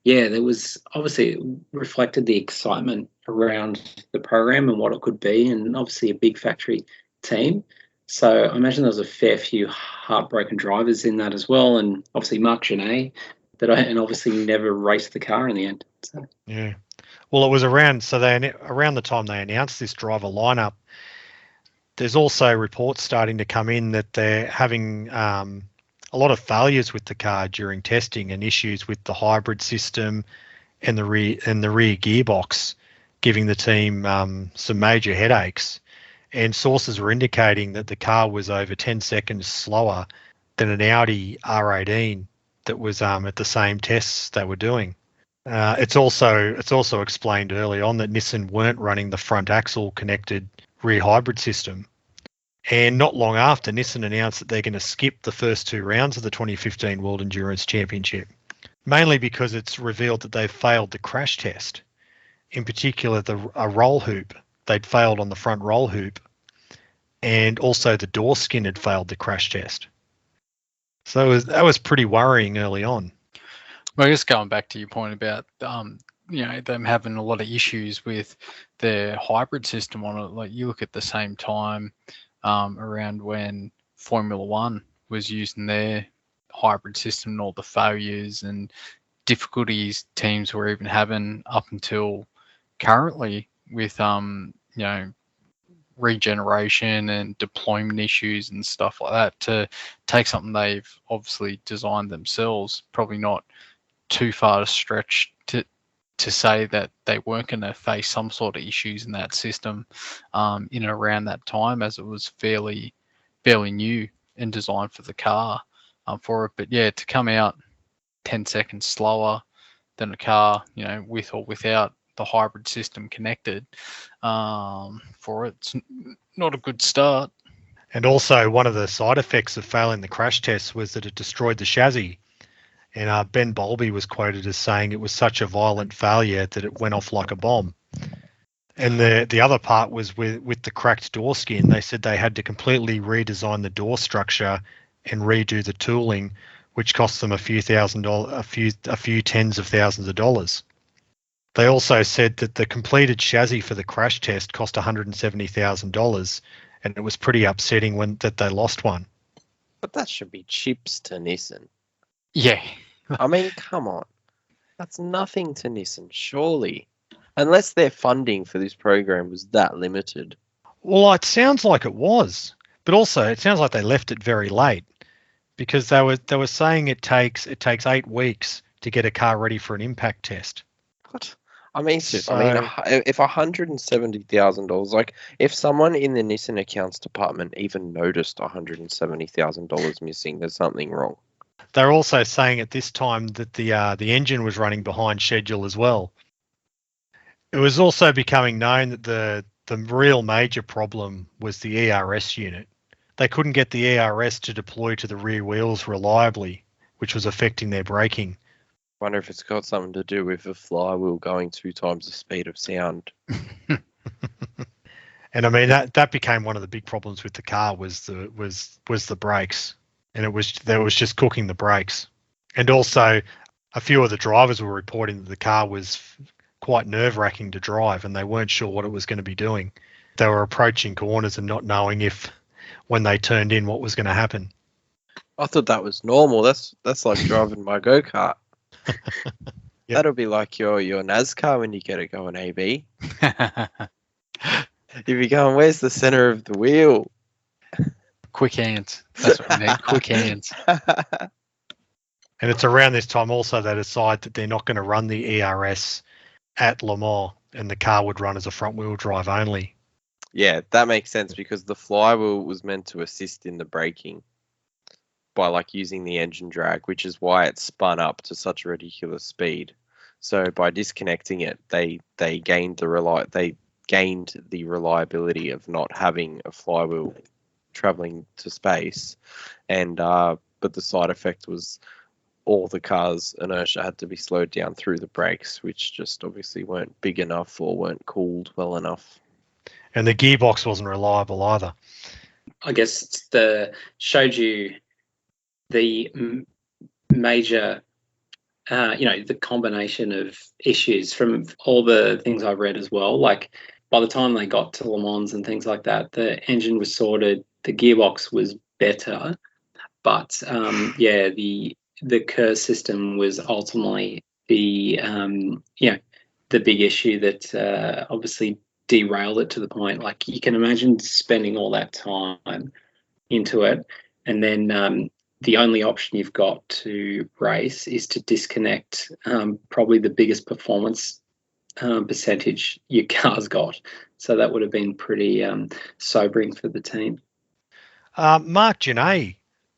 [SPEAKER 2] there was obviously, it reflected the excitement around the program and what it could be, and obviously a big factory team. So I imagine there was a fair few heartbroken drivers in that as well, and obviously Marc Genet, and obviously never raced the car in the end. So.
[SPEAKER 1] Yeah. Well, it was around the time they announced this driver lineup. There's also reports starting to come in that they're having a lot of failures with the car during testing and issues with the hybrid system and the rear gearbox, giving the team some major headaches. And sources were indicating that the car was over 10 seconds slower than an Audi R18 that was at the same tests they were doing. It's also explained early on that Nissan weren't running the front axle connected rear hybrid system. And not long after, Nissan announced that they're going to skip the first 2 rounds of the 2015 World Endurance Championship, mainly because it's revealed that they've failed the crash test. In particular, a roll hoop. They'd failed on the front roll hoop, and also the door skin had failed the crash test. So that was pretty worrying early on.
[SPEAKER 4] Well, just going back to your point about them having a lot of issues with their hybrid system on it. Like, you look at the same time around when Formula One was using their hybrid system, and all the failures and difficulties teams were even having up until currently with regeneration and deployment issues and stuff like that, to take something they've obviously designed themselves, probably not too far to stretch to say that they weren't going to face some sort of issues in that system in and around that time, as it was fairly new and designed for the car for it. But yeah, to come out 10 seconds slower than a car, with or without the hybrid system connected for it, it's not a good start.
[SPEAKER 1] And also, one of the side effects of failing the crash test was that it destroyed the chassis. And Ben Bowlby was quoted as saying it was such a violent failure that it went off like a bomb. And the other part was with the cracked door skin. They said they had to completely redesign the door structure and redo the tooling, which cost them a few tens of thousands of dollars. They also said that the completed chassis for the crash test cost $170,000, and it was pretty upsetting that they lost one.
[SPEAKER 3] But that should be chips to Nissan.
[SPEAKER 4] Yeah.
[SPEAKER 3] I mean, come on. That's nothing to Nissan, surely. Unless their funding for this program was that limited.
[SPEAKER 1] Well, it sounds like it was, but also it sounds like they left it very late, because they were saying it takes 8 weeks to get a car ready for an impact test.
[SPEAKER 3] What? I mean, if $170,000, like, if someone in the Nissan accounts department even noticed $170,000 missing, there's something wrong.
[SPEAKER 1] They're also saying at this time that the engine was running behind schedule as well. It was also becoming known that the real major problem was the ERS unit. They couldn't get the ERS to deploy to the rear wheels reliably, which was affecting their braking.
[SPEAKER 3] I wonder if it's got something to do with the flywheel going 2 times the speed of sound.
[SPEAKER 1] And I mean, that became one of the big problems with the car was the brakes. And it was just cooking the brakes. And also, a few of the drivers were reporting that the car was quite nerve-wracking to drive, and they weren't sure what it was going to be doing. They were approaching corners and not knowing if when they turned in what was going to happen.
[SPEAKER 3] I thought that was normal. That's like driving my go-kart.
[SPEAKER 1] Yep.
[SPEAKER 3] That'll be like your NASCAR when you get it going AB. If you're going, where's the center of the wheel?
[SPEAKER 4] Quick hands. That's what we need. Quick hands.
[SPEAKER 1] And it's around this time also they decide that they're not going to run the ERS at Le Mans, and the car would run as a front-wheel drive only.
[SPEAKER 3] Yeah, that makes sense because the flywheel was meant to assist in the braking by like using the engine drag, which is why it spun up to such a ridiculous speed. So by disconnecting it, they gained the reliability of not having a flywheel traveling to space, and but the side effect was all the car's inertia had to be slowed down through the brakes, which just obviously weren't big enough or weren't cooled well enough.
[SPEAKER 1] And the gearbox wasn't reliable either.
[SPEAKER 2] I guess showed you the major, the combination of issues from all the things I read as well. Like by the time they got to Le Mans and things like that, the engine was sorted, the gearbox was better, but the KER system was ultimately the big issue that obviously derailed it to the point. Like you can imagine spending all that time into it, and then the only option you've got to race is to disconnect probably the biggest performance percentage your car's got. So that would have been pretty sobering for the team.
[SPEAKER 1] Mark Genet,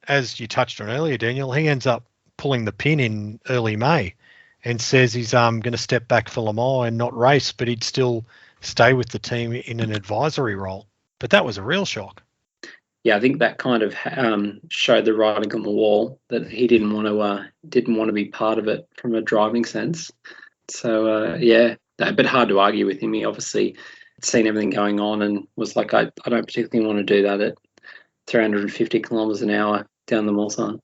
[SPEAKER 1] as you touched on earlier, Daniel, he ends up pulling the pin in early May and says he's going to step back for Le Mans and not race, but he'd still stay with the team in an advisory role. But that was a real shock.
[SPEAKER 2] Yeah, I think that kind of showed the writing on the wall that he didn't want to be part of it from a driving sense. So a bit hard to argue with him. He obviously had seen everything going on and was like, I don't particularly want to do that at 350 kilometers an hour down the Mulsanne.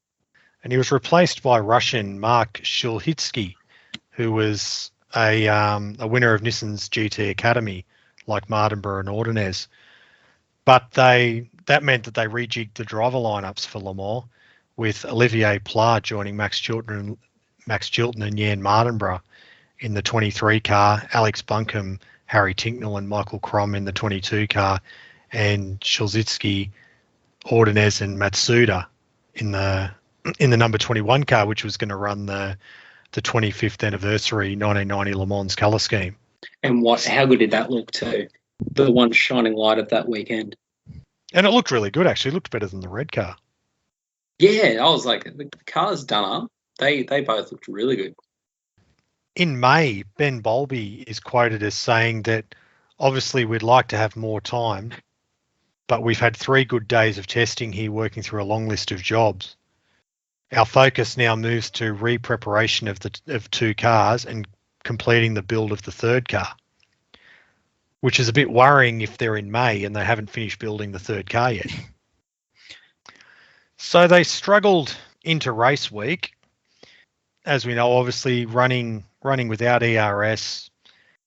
[SPEAKER 1] And he was replaced by Russian Mark Shulhitsky, who was a winner of Nissan's GT Academy, like Martinborough and Ordonez. But that meant that they rejigged the driver lineups for Le Mans, with Olivier Pla joining Max Chilton and Jan Martinborough in the 23 car, Alex Buncombe, Harry Tinknell and Michael Crom in the 22 car, and Shulzitsky, Ordonez and Matsuda in the number 21 car, which was going to run the 25th anniversary 1990 Le Mans colour scheme.
[SPEAKER 2] And how good did that look too? The one shining light of that weekend.
[SPEAKER 1] And it looked really good, actually. It looked better than the red car.
[SPEAKER 2] Yeah, I was like, the car's done up. They both looked really good.
[SPEAKER 1] In May, Ben Bowlby is quoted as saying that obviously we'd like to have more time, but we've had 3 good days of testing here working through a long list of jobs. Our focus now moves to re-preparation of 2 cars and completing the build of the 3rd car, which is a bit worrying if they're in May and they haven't finished building the 3rd car yet. So they struggled into race week. As we know, obviously running without ERS,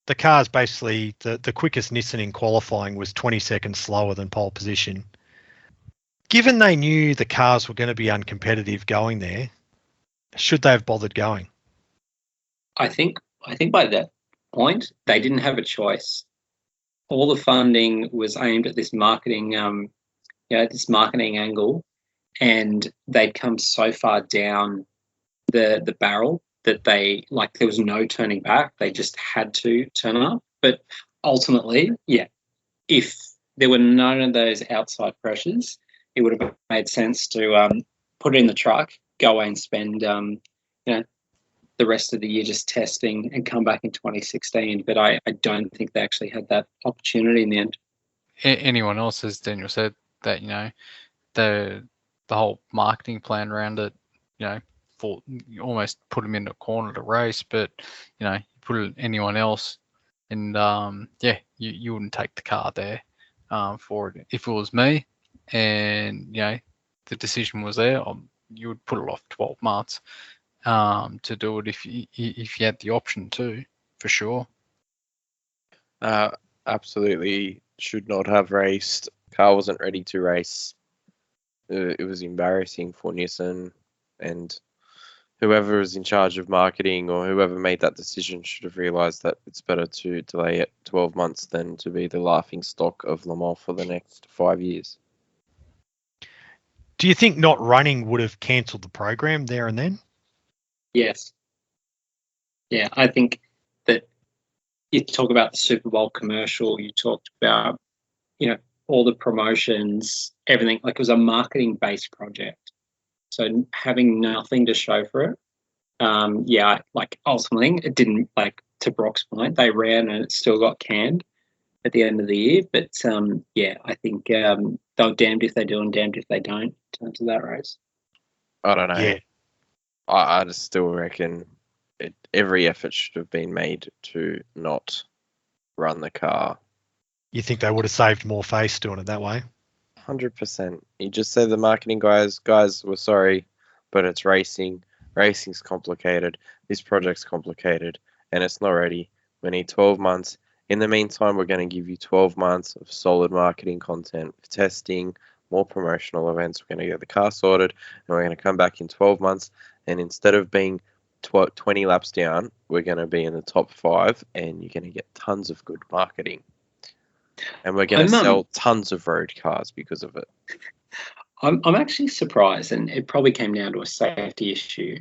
[SPEAKER 1] the car's basically the quickest Nissan in qualifying was 20 seconds slower than pole position. Given they knew the cars were going to be uncompetitive going there, should they have bothered going?
[SPEAKER 2] I think by that point they didn't have a choice. All the funding was aimed at this marketing, this marketing angle, and they'd come so far down the barrel that there was no turning back. They just had to turn up. But ultimately, if there were none of those outside pressures, it would have made sense to put it in the truck, go away and spend the rest of the year just testing and come back in 2016. But I don't think they actually had that opportunity in the end.
[SPEAKER 4] Anyone else, as Daniel said, that the whole marketing plan around it, for almost put them in a corner to race. But put anyone else, and you wouldn't take the car there for it. If it was me, and the decision was there, you would put it off 12 months to do it if you had the option to, for sure.
[SPEAKER 3] Absolutely should not have raced. car wasn't ready to race. It was embarrassing for Nissan, and whoever is in charge of marketing or whoever made that decision should have realized that it's better to delay it 12 months than to be the laughing stock of Le Mans for the next 5 years.
[SPEAKER 1] Do you think not running would have cancelled the program there and then?
[SPEAKER 2] Yes. Yeah, I think that you talk about the Super Bowl commercial, you talked about, all the promotions, everything. Like, it was a marketing-based project. So having nothing to show for it, ultimately it didn't, like, to Brock's point, they ran and it still got canned at the end of the year. But I think they're damned if they do and damned if they don't in terms of that race.
[SPEAKER 3] I don't know.
[SPEAKER 1] Yeah.
[SPEAKER 3] I just still reckon every effort should have been made to not run the car.
[SPEAKER 1] You think they would have saved more face doing it that way?
[SPEAKER 3] 100%. You just say the marketing guys, we're sorry, but it's racing. Racing's complicated. This project's complicated, and it's not ready. We need 12 months. In the meantime, we're going to give you 12 months of solid marketing content, testing, more promotional events. We're going to get the car sorted, and we're going to come back in 12 months. And instead of being 20 laps down, we're going to be in the top 5, and you're going to get tons of good marketing. And we're going to sell tons of road cars because of it.
[SPEAKER 2] I'm actually surprised, and it probably came down to a safety issue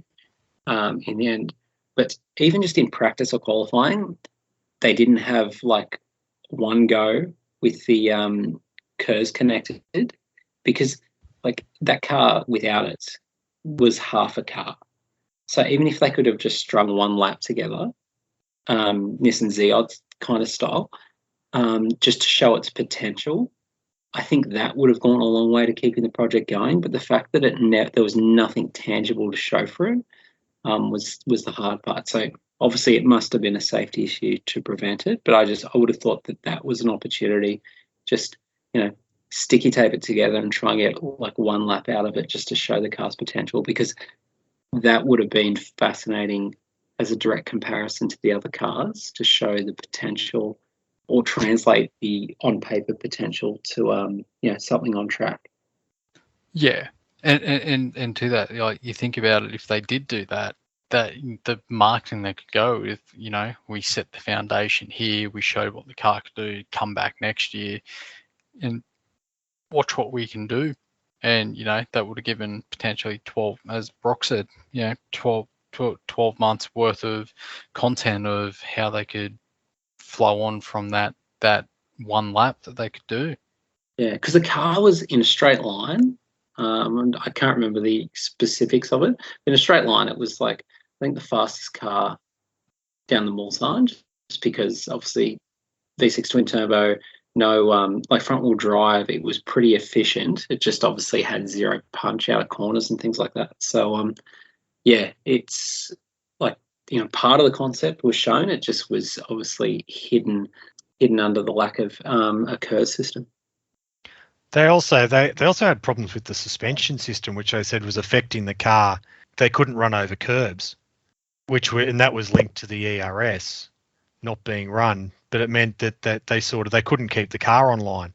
[SPEAKER 2] in the end. But even just in practice or qualifying, they didn't have like one go with the KERS connected, because like that car without it was half a car. So even if they could have just strung one lap together, Nissan Zeod kind of style, just to show its potential, I think that would have gone a long way to keeping the project going. But the fact that there was nothing tangible to show for it was the hard part. So obviously it must have been a safety issue to prevent it. But I would have thought that was an opportunity. Just, sticky tape it together and try and get like one lap out of it just to show the car's potential, because that would have been fascinating as a direct comparison to the other cars, to show the potential or translate the on paper potential to something on track.
[SPEAKER 4] Yeah, and to that, like, you think about it, if they did do that the marketing they could go with, we set the foundation here, we showed what the car could do, come back next year and watch what we can do. And, that would have given potentially 12, as Brock said, 12 months worth of content of how they could flow on from that one lap that they could do.
[SPEAKER 2] Yeah, because the car was in a straight line. And I can't remember the specifics of it. In a straight line, it was like, I think the fastest car down the Mulsanne, just because obviously V6 twin turbo, no front wheel drive, it was pretty efficient. It just obviously had zero punch out of corners and things like that. So it's like, part of the concept was shown. It just was obviously hidden under the lack of a KERS system.
[SPEAKER 1] They also had problems with the suspension system, which they said was affecting the car. They couldn't run over curbs, and that was linked to the ERS not being run. But it meant that they couldn't keep the car online,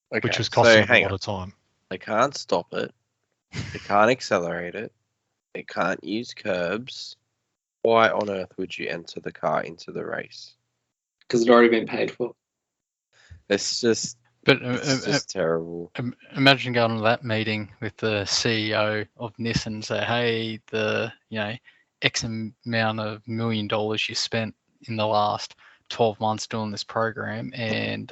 [SPEAKER 1] which was costing them a lot of time.
[SPEAKER 3] They can't stop it. They can't accelerate it. They can't use curbs. Why on earth would you enter the car into the race?
[SPEAKER 2] Because it's already been paid for.
[SPEAKER 3] It's just terrible.
[SPEAKER 4] Imagine going to that meeting with the CEO of Nissan and say, hey, the X amount of $1 million you spent in the last 12 months doing this program, and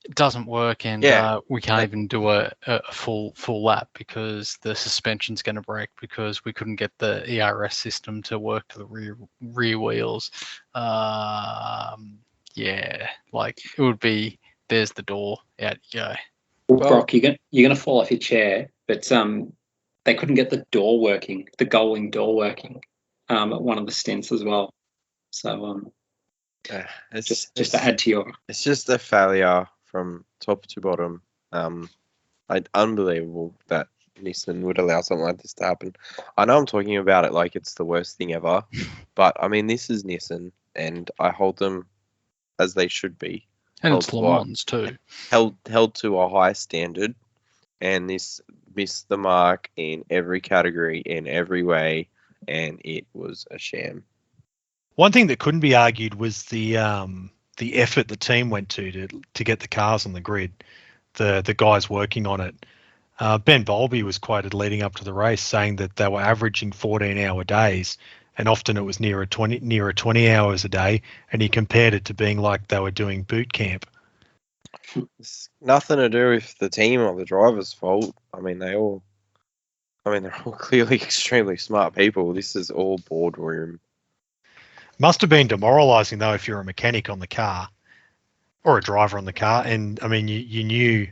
[SPEAKER 4] it doesn't work, and we can't even do a full lap because the suspension's going to break because we couldn't get the ERS system to work to the rear wheels. Like, it would be, there's the door, out you go.
[SPEAKER 2] Well, Brock, you're going to fall off your chair, but they couldn't get the door working, the gull-wing door working at one of the stints as well. So just to add to your...
[SPEAKER 3] It's just a failure from top to bottom. Unbelievable that Nissan would allow something like this to happen. I know I'm talking about it like it's the worst thing ever, but I mean, this is Nissan, and I hold them as they should be.
[SPEAKER 4] And
[SPEAKER 3] held
[SPEAKER 4] it's
[SPEAKER 3] to
[SPEAKER 4] Le
[SPEAKER 3] a,
[SPEAKER 4] Mans too.
[SPEAKER 3] held to a high standard, and this missed the mark in every category, in every way, and it was a sham.
[SPEAKER 1] One thing that couldn't be argued was the effort the team went to get the cars on the grid, the guys working on it. Ben Bowlby was quoted leading up to the race saying that they were averaging 14-hour days, and often it was nearer 20 hours a day, and he compared it to being like they were doing boot camp.
[SPEAKER 3] It's nothing to do with the team or the driver's fault. They're all clearly extremely smart people. This is all boardroom.
[SPEAKER 1] Must have been demoralising though if you're a mechanic on the car or a driver on the car, and you knew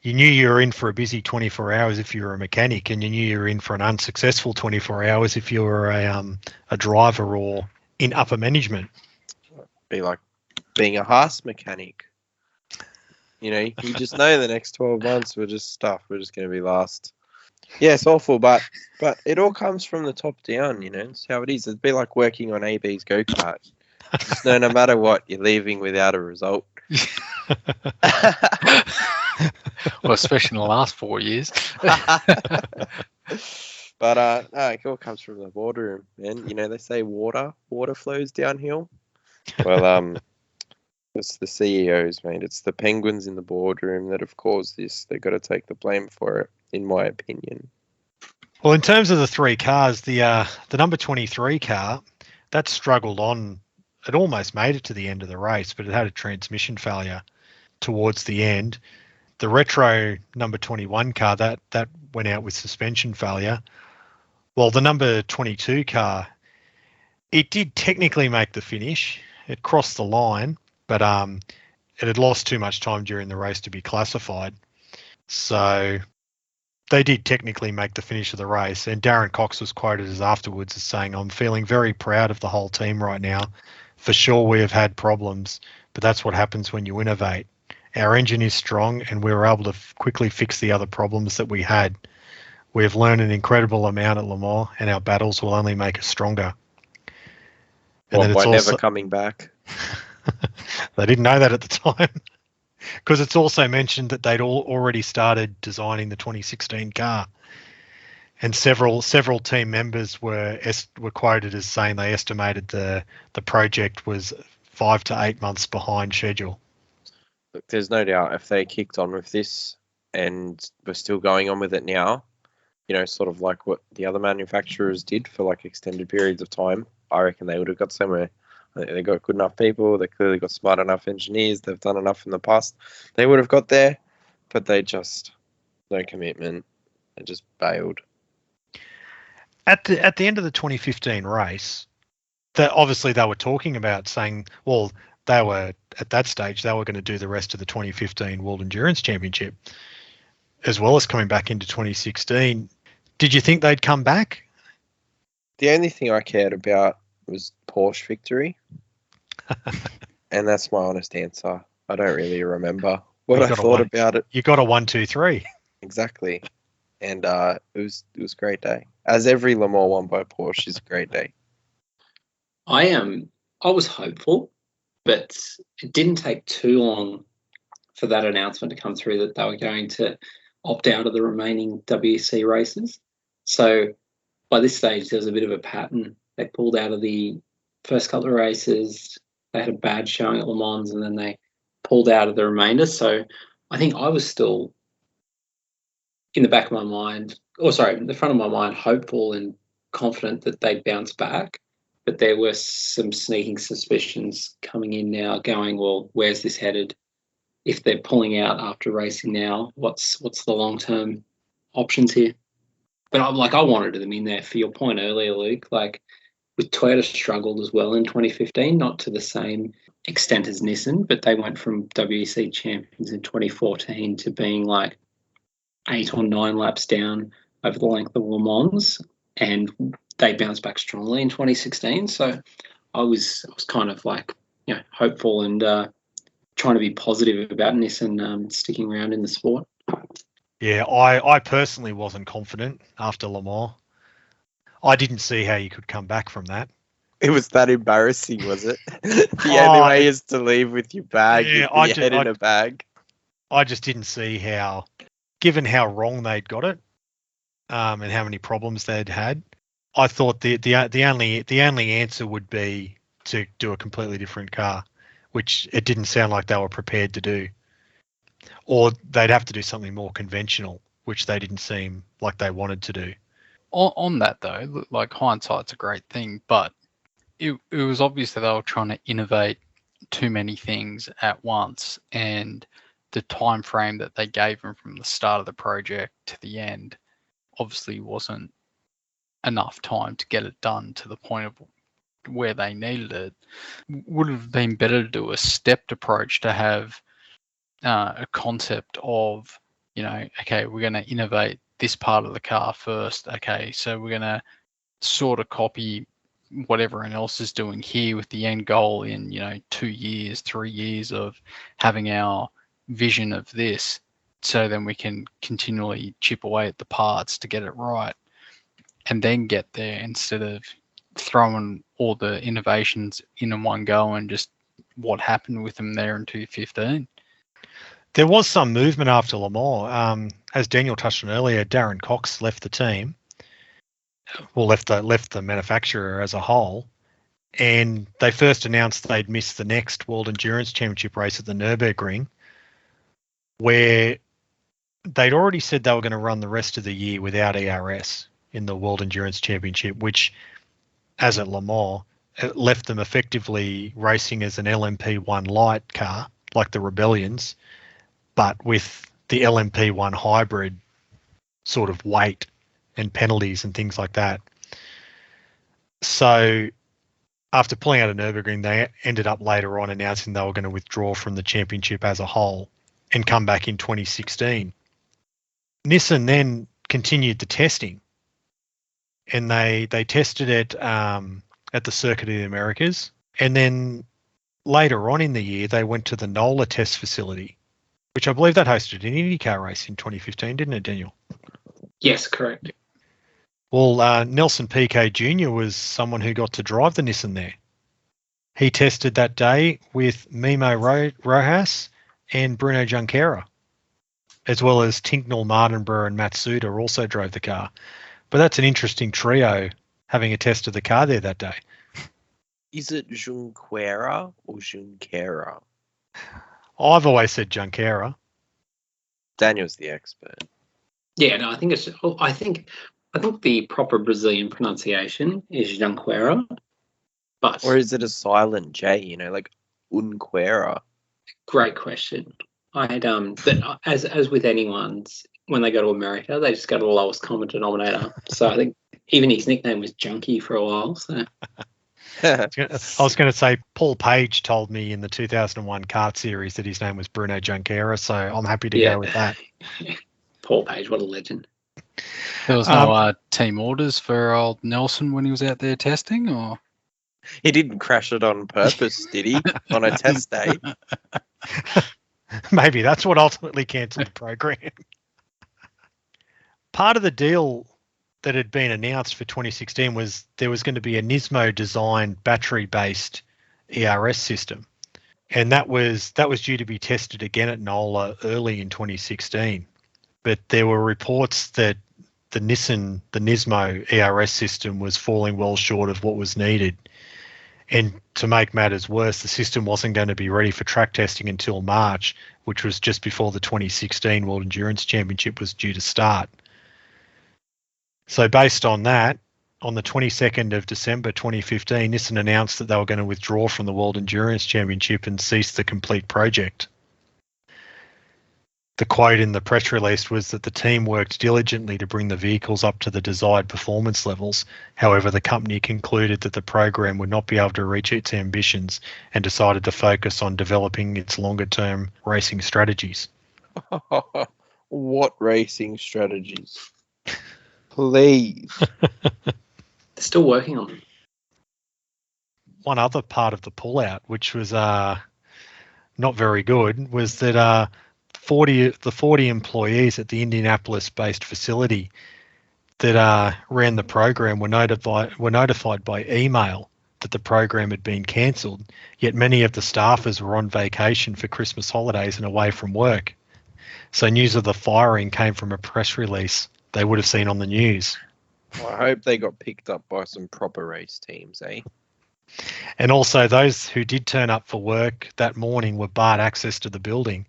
[SPEAKER 1] you were in for a busy 24 hours if you were a mechanic, and you knew you were in for an unsuccessful 24 hours if you were a driver or in upper management.
[SPEAKER 3] Be like being a Haas mechanic. You just know the next 12 months we're just going to be last. Yeah, it's awful, but it all comes from the top down, It's how it is. It'd be like working on AB's go-kart. Just no matter what, you're leaving without a result.
[SPEAKER 4] Well, especially in the last 4 years.
[SPEAKER 3] But no, it all comes from the boardroom, man. They say water flows downhill. Well, it's the CEOs, mate. It's the penguins in the boardroom that have caused this. They've got to take the blame for it, in my opinion.
[SPEAKER 1] Well, in terms of the three cars, the number 23 car, that struggled on. It almost made it to the end of the race, but it had a transmission failure towards the end. The retro number 21 car, that went out with suspension failure. Well, the number 22 car, it did technically make the finish. It crossed the line, but it had lost too much time during the race to be classified. So they did technically make the finish of the race. And Darren Cox was quoted as afterwards as saying, "I'm feeling very proud of the whole team right now. For sure, we have had problems, but that's what happens when you innovate. Our engine is strong, and we were able to quickly fix the other problems that we had. We have learned an incredible amount at Le Mans, and our battles will only make us stronger." And
[SPEAKER 3] By never coming back.
[SPEAKER 1] They didn't know that at the time, because it's also mentioned that they'd already started designing the 2016 car, and several team members were quoted as saying they estimated the project was 5 to 8 months behind schedule.
[SPEAKER 3] Look, there's no doubt if they kicked on with this and we're still going on with it now, sort of like what the other manufacturers did for like extended periods of time, I reckon they would have got somewhere. They got good enough people. They clearly got smart enough engineers. They've done enough in the past. They would have got there, but they just no commitment. They just bailed.
[SPEAKER 1] At the end of the 2015 race, that obviously they were talking about saying, well, they were at that stage they were going to do the rest of the 2015 World Endurance Championship, as well as coming back into 2016. Did you think they'd come back?
[SPEAKER 3] The only thing I cared about was Porsche victory. And that's my honest answer. I don't really remember what I thought about it.
[SPEAKER 1] You got a 1, 2, 3.
[SPEAKER 3] Exactly. And it was a great day. As every Le Mans won by Porsche is a great day.
[SPEAKER 2] I was hopeful, but it didn't take too long for that announcement to come through that they were going to opt out of the remaining WEC races. So by this stage, there was a bit of a pattern. They pulled out of the first couple of races. They had a bad showing at Le Mans, and then they pulled out of the remainder. So I think I was still in the back of my mind, in the front of my mind, hopeful and confident that they'd bounce back. But there were some sneaking suspicions coming in now going, well, where's this headed? If they're pulling out after racing now, what's the long-term options here? But I wanted them in there. For your point earlier, Luke, with Toyota struggled as well in 2015, not to the same extent as Nissan, but they went from WEC champions in 2014 to being 8 or 9 laps down over the length of Le Mans, and they bounced back strongly in 2016. So I was kind of hopeful and trying to be positive about Nissan sticking around in the sport.
[SPEAKER 1] Yeah, I personally wasn't confident after Le Mans. I didn't see how you could come back from that.
[SPEAKER 3] It was that embarrassing, was it? The only way is to leave with your bag,
[SPEAKER 1] Yeah,
[SPEAKER 3] with your head in a bag.
[SPEAKER 1] I just didn't see how, given how wrong they'd got it, and how many problems they'd had. I thought the only answer would be to do a completely different car, which it didn't sound like they were prepared to do, or they'd have to do something more conventional, which they didn't seem like they wanted to do.
[SPEAKER 4] On that though, like hindsight's a great thing, but it was obvious that they were trying to innovate too many things at once, and the time frame that they gave them from the start of the project to the end obviously wasn't enough time to get it done to the point of where they needed it. Would have been better to do a stepped approach, to have a concept of, okay, we're going to innovate this part of the car first. Okay, so we're going to sort of copy what everyone else is doing here, with the end goal in 2 years, 3 years of having our vision of this, so then we can continually chip away at the parts to get it right and then get there, instead of throwing all the innovations in one go and just what happened with them there in 2015.
[SPEAKER 1] There was some movement after Le Mans. As Daniel touched on earlier, Darren Cox left the team. Well, left the manufacturer as a whole, and they first announced they'd missed the next World Endurance Championship race at the Nürburgring, where they'd already said they were going to run the rest of the year without ERS in the World Endurance Championship, which, as at Le Mans, it left them effectively racing as an LMP1 light car, like the Rebellions, but with the LMP1 hybrid sort of weight and penalties and things like that. So after pulling out of Nürburgring, they ended up later on announcing they were going to withdraw from the championship as a whole and come back in 2016. Nissan then continued the testing, and they tested it at the Circuit of the Americas, and then later on in the year they went to the NOLA test facility, which I believe that hosted an IndyCar race in 2015, didn't it, Daniel?
[SPEAKER 2] Yes, correct.
[SPEAKER 1] Well, Nelson Piquet Jr. was someone who got to drive the Nissan there. He tested that day with Mimo Rojas and Bruno Junqueira, as well as Tinknell Mardenborough and Matsuda also drove the car. But that's an interesting trio having a test of the car there that day.
[SPEAKER 3] Is it Junqueira or Junqueira?
[SPEAKER 1] I've always said Junqueira.
[SPEAKER 3] Daniel's the expert.
[SPEAKER 2] Yeah, no, I think the proper Brazilian pronunciation is Junqueira, but
[SPEAKER 3] Or is it a silent J, like Unquera?
[SPEAKER 2] great question. I had but as with anyone's, when they go to America, they just go to the lowest common denominator. So I think even his nickname was Junkie for a while. So
[SPEAKER 1] I was going to say Paul Page told me in the 2001 kart series that his name was Bruno Junqueira, so I'm happy to go with that.
[SPEAKER 2] Paul Page, what a legend.
[SPEAKER 4] There was no team orders for old Nelson when he was out there testing, or?
[SPEAKER 3] He didn't crash it on purpose, did he? On a test day?
[SPEAKER 1] Maybe that's what ultimately cancelled the program. Part of the deal that had been announced for 2016 was there was going to be a Nismo designed battery-based ERS system, and that was due to be tested again at NOLA early in 2016. But there were reports that the Nismo ERS system was falling well short of what was needed. And to make matters worse, the system wasn't going to be ready for track testing until March, which was just before the 2016 World Endurance Championship was due to start. So based on that, on the 22nd of December 2015, Nissan announced that they were going to withdraw from the World Endurance Championship and cease the complete project. The quote in the press release was that the team worked diligently to bring the vehicles up to the desired performance levels. However, the company concluded that the program would not be able to reach its ambitions and decided to focus on developing its longer-term racing strategies.
[SPEAKER 3] What racing strategies? Please.
[SPEAKER 2] They're still working on them.
[SPEAKER 1] One other part of the pullout, which was not very good, was that 40 employees at the Indianapolis-based facility that ran the program were notified by email that the program had been cancelled, yet many of the staffers were on vacation for Christmas holidays and away from work. So news of the firing came from a press release they would have seen on the news.
[SPEAKER 3] Well, I hope they got picked up by some proper race teams, eh?
[SPEAKER 1] And also those who did turn up for work that morning were barred access to the building,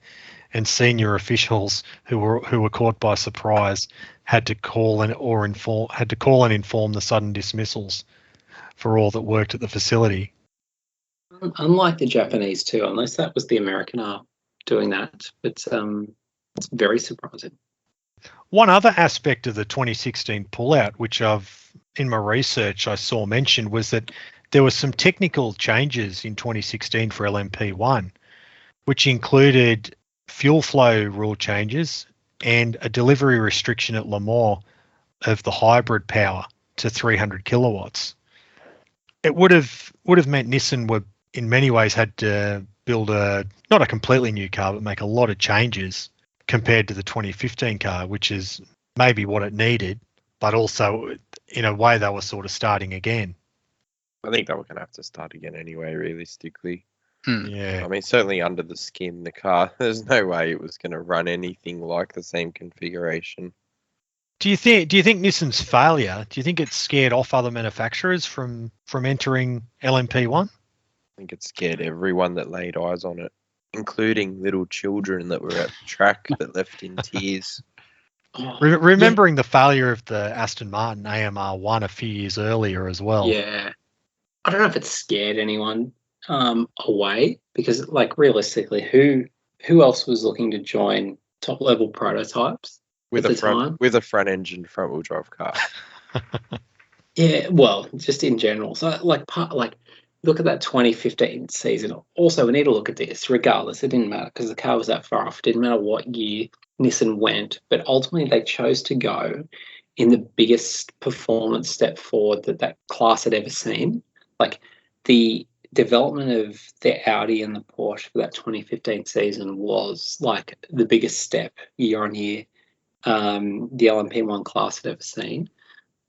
[SPEAKER 1] and senior officials who were caught by surprise had to call and inform the sudden dismissals for all that worked at the facility.
[SPEAKER 2] Unlike the Japanese too, unless that was the American art doing that, but it's very surprising.
[SPEAKER 1] One other aspect of the 2016 pullout, which in my research I saw mentioned, was that there were some technical changes in 2016 for LMP1, which included fuel flow rule changes and a delivery restriction at Le Mans of the hybrid power to 300 kilowatts. It would have meant Nissan were in many ways had to build not a completely new car, but make a lot of changes compared to the 2015 car, which is maybe what it needed, but also in a way they were sort of starting again.
[SPEAKER 3] I think they were going to have to start again anyway, realistically.
[SPEAKER 1] Yeah.
[SPEAKER 3] I mean, certainly under the skin, the car, there's no way it was going to run anything like the same configuration.
[SPEAKER 1] Do you think Nissan's failure, do you think it scared off other manufacturers from entering LMP1?
[SPEAKER 3] I think it scared everyone that laid eyes on it, including little children that were at the track that left in tears.
[SPEAKER 1] Remembering the failure of the Aston Martin AMR1 a few years earlier as well.
[SPEAKER 2] Yeah. I don't know if it scared anyone away, because like realistically, who else was looking to join top level prototypes
[SPEAKER 3] with
[SPEAKER 2] at
[SPEAKER 3] a
[SPEAKER 2] the
[SPEAKER 3] front
[SPEAKER 2] time?
[SPEAKER 3] with a front engine front wheel drive car?
[SPEAKER 2] Yeah, well, just in general. So like look at that 2015 season. Also, we need to look at this. Regardless, it didn't matter because the car was that far off. It didn't matter what year Nissan went, but ultimately they chose to go in the biggest performance step forward that class had ever seen. Like the development of the Audi and the Porsche for that 2015 season was like the biggest step year on year the LMP1 class had ever seen.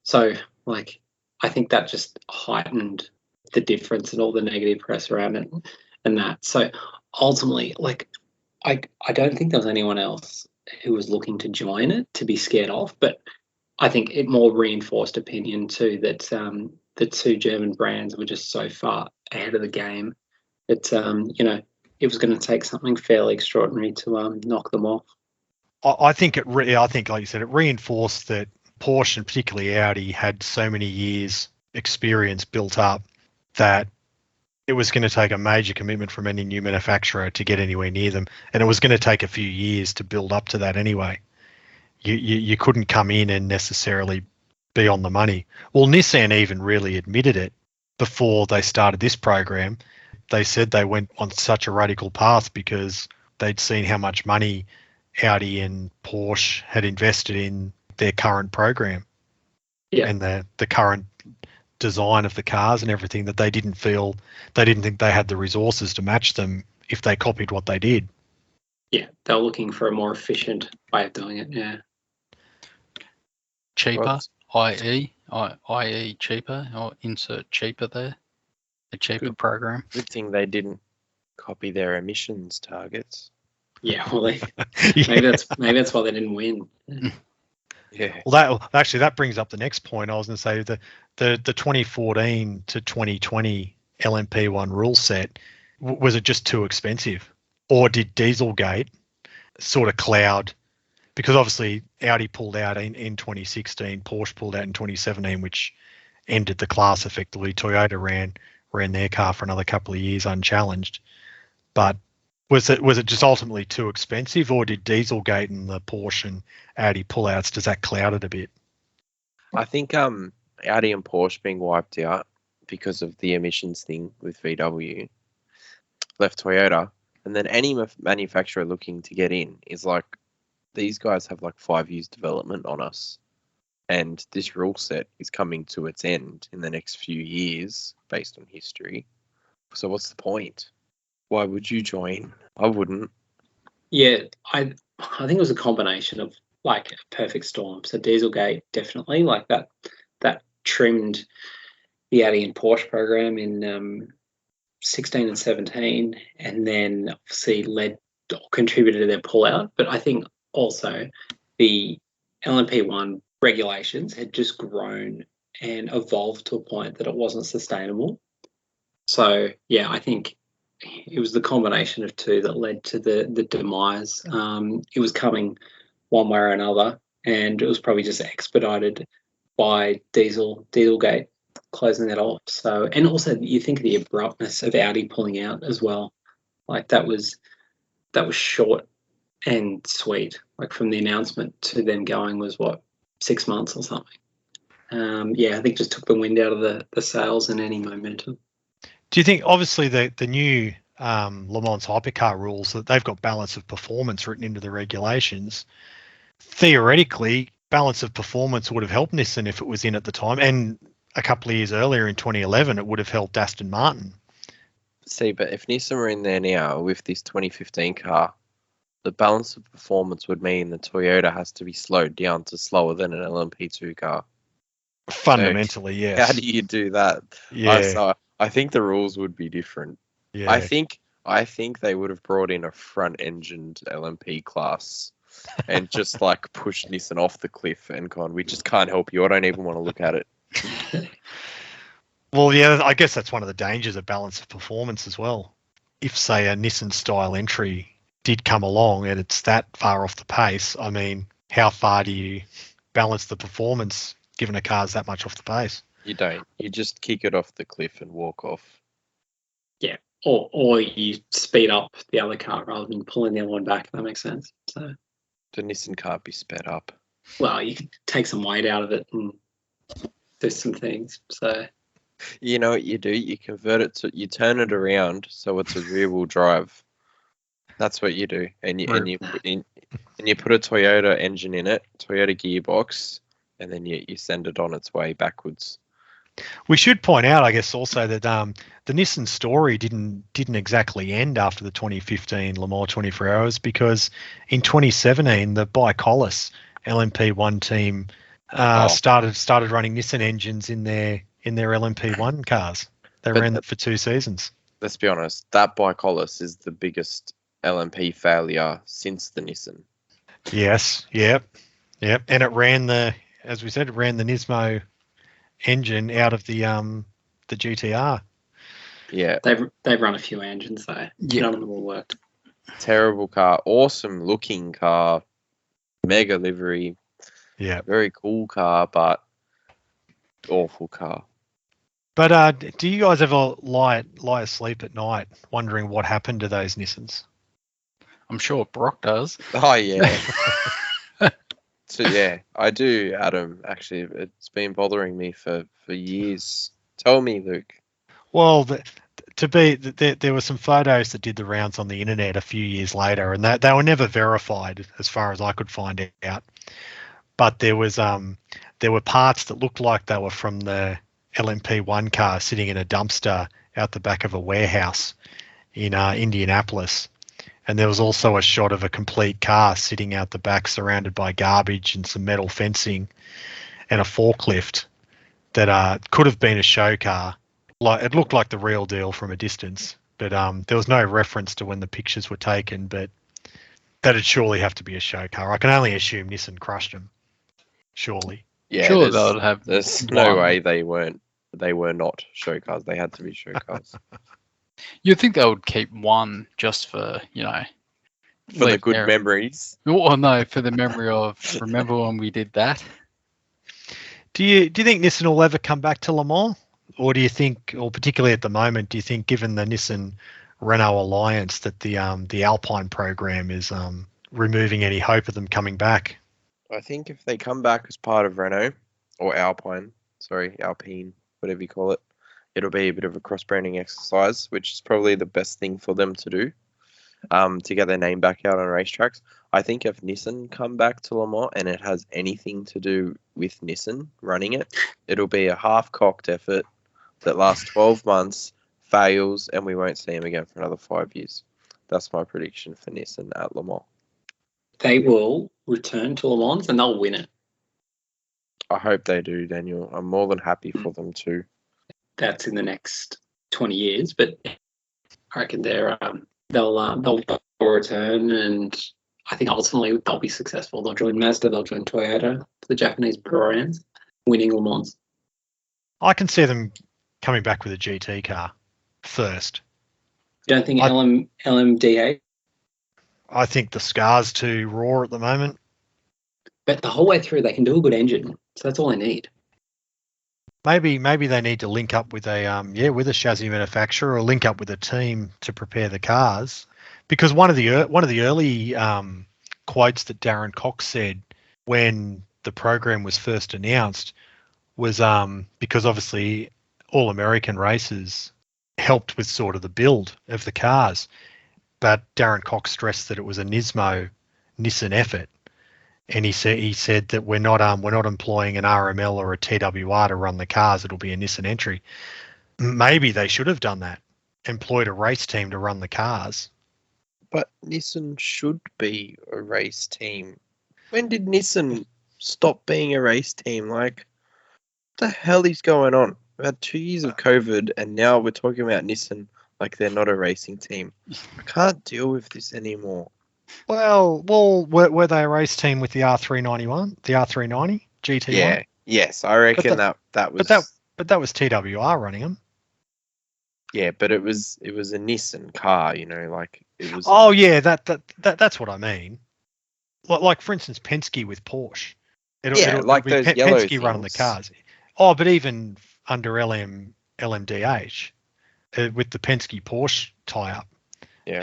[SPEAKER 2] So like I think that just heightened the difference and all the negative press around it and that. So ultimately, like I don't think there was anyone else who was looking to join it to be scared off, but I think it more reinforced opinion too that the two German brands were just so far ahead of the game that it was going to take something fairly extraordinary to knock them off.
[SPEAKER 1] I think like you said, it reinforced that Porsche and particularly Audi had so many years experience built up that it was going to take a major commitment from any new manufacturer to get anywhere near them, and it was going to take a few years to build up to that anyway. You couldn't come in and necessarily be on the money. Well, Nissan even really admitted it before they started this program. They said they went on such a radical path because they'd seen how much money Audi and Porsche had invested in their current program and the current design of the cars and everything, that they didn't think they had the resources to match them if they copied what they did.
[SPEAKER 2] Yeah, they're looking for a more efficient way of doing it. Yeah.
[SPEAKER 4] Cheaper, i.e. cheaper, or insert cheaper there. A cheaper program.
[SPEAKER 3] Good thing they didn't copy their emissions targets.
[SPEAKER 2] Yeah, well, maybe that's why they didn't win.
[SPEAKER 3] Yeah.
[SPEAKER 1] Well, that brings up the next point. I was going to say the 2014 to 2020 LMP1 rule set, was it just too expensive, or did Dieselgate sort of cloud? Because obviously Audi pulled out in 2016, Porsche pulled out in 2017, which ended the class effectively. Toyota ran their car for another couple of years unchallenged. But was it just ultimately too expensive, or did Dieselgate and the Porsche and Audi pullouts, does that cloud it a bit?
[SPEAKER 3] I think Audi and Porsche being wiped out because of the emissions thing with VW left Toyota, and then any manufacturer looking to get in is like, these guys have like 5 years development on us, and this rule set is coming to its end in the next few years based on history. So what's the point? Why would you join? I wouldn't.
[SPEAKER 2] Yeah, I think it was a combination of like a perfect storm. So Dieselgate definitely like that trimmed the Audi and Porsche program in 16 and 17, and then obviously contributed to their pullout. But I think also the LMP1 regulations had just grown and evolved to a point that it wasn't sustainable. So yeah, I think it was the combination of two that led to the demise. It was coming one way or another, and it was probably just expedited by Dieselgate closing that off. So, and also you think of the abruptness of Audi pulling out as well. Like that was short and sweet. Like from the announcement to them going was what, 6 months or something. Yeah, I think just took the wind out of the sails and any momentum.
[SPEAKER 1] Do you think, obviously, the new Le Mans hypercar rules, that they've got balance of performance written into the regulations? Theoretically, balance of performance would have helped Nissan if it was in at the time, and a couple of years earlier in 2011, it would have helped Aston Martin.
[SPEAKER 3] See, but if Nissan were in there now with this 2015 car, the balance of performance would mean the Toyota has to be slowed down to slower than an LMP2 car.
[SPEAKER 1] Fundamentally,
[SPEAKER 3] so,
[SPEAKER 1] yes.
[SPEAKER 3] How do you do that?
[SPEAKER 1] Yeah.
[SPEAKER 3] I think the rules would be different.
[SPEAKER 1] Yeah.
[SPEAKER 3] I think they would have brought in a front-engined LMP class and just like pushed Nissan off the cliff and gone, we just can't help you. I don't even want to look at it.
[SPEAKER 1] Well, yeah, I guess that's one of the dangers of balance of performance as well. If, say, a Nissan style entry did come along and it's that far off the pace, I mean, how far do you balance the performance given a car's that much off the pace?
[SPEAKER 3] You don't. You just kick it off the cliff and walk off.
[SPEAKER 2] Yeah, or you speed up the other car rather than pulling the other one back, if that makes sense. So
[SPEAKER 3] the Nissan can't be sped up.
[SPEAKER 2] Well, you can take some weight out of it and do some things. So
[SPEAKER 3] you know what you do? You convert it you turn it around so it's a rear wheel drive. That's what you do, and you put a Toyota engine in it, Toyota gearbox, and then you send it on its way backwards.
[SPEAKER 1] We should point out, I guess, also that the Nissan story didn't exactly end after the 2015 Le Mans 24 Hours, because in 2017 the Bicolis LMP1 team started running Nissan engines in their LMP1 cars. They ran that for 2 seasons.
[SPEAKER 3] Let's be honest, that Bicolis is the biggest LMP failure since the Nissan.
[SPEAKER 1] Yes, yep, and it ran as we said, it ran the Nismo engine out of the GTR.
[SPEAKER 3] Yeah,
[SPEAKER 2] they've run a few engines though.
[SPEAKER 4] Yeah.
[SPEAKER 2] None of them all worked.
[SPEAKER 3] Terrible car, awesome looking car, mega livery.
[SPEAKER 1] Yeah,
[SPEAKER 3] very cool car, but awful car.
[SPEAKER 1] But do you guys ever lie asleep at night wondering what happened to those Nissans?
[SPEAKER 4] I'm sure Brock does.
[SPEAKER 3] Oh yeah. So yeah, I do, Adam. Actually, it's been bothering me for years. Tell me, Luke.
[SPEAKER 1] Well, there were some photos that did the rounds on the internet a few years later, and they were never verified as far as I could find out. But there were parts that looked like they were from the LMP1 car sitting in a dumpster out the back of a warehouse in Indianapolis. And there was also a shot of a complete car sitting out the back surrounded by garbage and some metal fencing and a forklift that could have been a show car. It looked like the real deal from a distance, but there was no reference to when the pictures were taken, but that'd surely have to be a show car. I can only assume Nissan crushed them, surely.
[SPEAKER 3] Yeah,
[SPEAKER 4] Sure, they'll have.
[SPEAKER 3] There's no way they were not show cars. They had to be show cars.
[SPEAKER 4] You'd think they would keep one just for,
[SPEAKER 3] for the good memories.
[SPEAKER 4] Oh no, for the memory of remember when we did that.
[SPEAKER 1] Do you think Nissan will ever come back to Le Mans, or do you think, or particularly at the moment, do you think, given the Nissan Renault alliance, that the Alpine program is removing any hope of them coming back?
[SPEAKER 3] I think if they come back as part of Renault or Alpine, whatever you call it, it'll be a bit of a cross-branding exercise, which is probably the best thing for them to do, to get their name back out on racetracks. I think if Nissan come back to Le Mans and it has anything to do with Nissan running it, it'll be a half-cocked effort that lasts 12 months, fails, and we won't see him again for another 5 years. That's my prediction for Nissan at Le Mans.
[SPEAKER 2] They will return to Le Mans and they'll win it.
[SPEAKER 3] I hope they do, Daniel. I'm more than happy for them too.
[SPEAKER 2] that's in the next 20 years, but I reckon they'll return, and I think ultimately they'll be successful. They'll join Mazda, they'll join Toyota, the Japanese brands, winning Le Mans.
[SPEAKER 1] I can see them coming back with a GT car first.
[SPEAKER 2] You don't think LMDA?
[SPEAKER 1] I think the Scar's too raw at the moment.
[SPEAKER 2] But the whole way through, they can do a good engine, so that's all they need.
[SPEAKER 1] Maybe they need to link up with a chassis manufacturer or link up with a team to prepare the cars, because one of the early quotes that Darren Cox said when the program was first announced was because obviously all American races helped with sort of the build of the cars, but Darren Cox stressed that it was a Nissan effort. And he said that we're not employing an RML or a TWR to run the cars. It'll be a Nissan entry. Maybe they should have done that, employed a race team to run the cars.
[SPEAKER 3] But Nissan should be a race team. When did Nissan stop being a race team? Like, what the hell is going on? We've had 2 years of COVID, and now we're talking about Nissan like they're not a racing team. I can't deal with this anymore.
[SPEAKER 1] Well, were they a race team with the R391, the R390 GT1?
[SPEAKER 3] Yeah, yes, I reckon that was.
[SPEAKER 1] But that was TWR running them.
[SPEAKER 3] Yeah, but it was a Nissan car, like it was.
[SPEAKER 1] Oh yeah, that's what I mean. Like for instance, Penske with Porsche.
[SPEAKER 3] Like those yellow
[SPEAKER 1] Penske running the cars. Oh, but even under LMDH, with the Penske Porsche tie-up.
[SPEAKER 3] Yeah.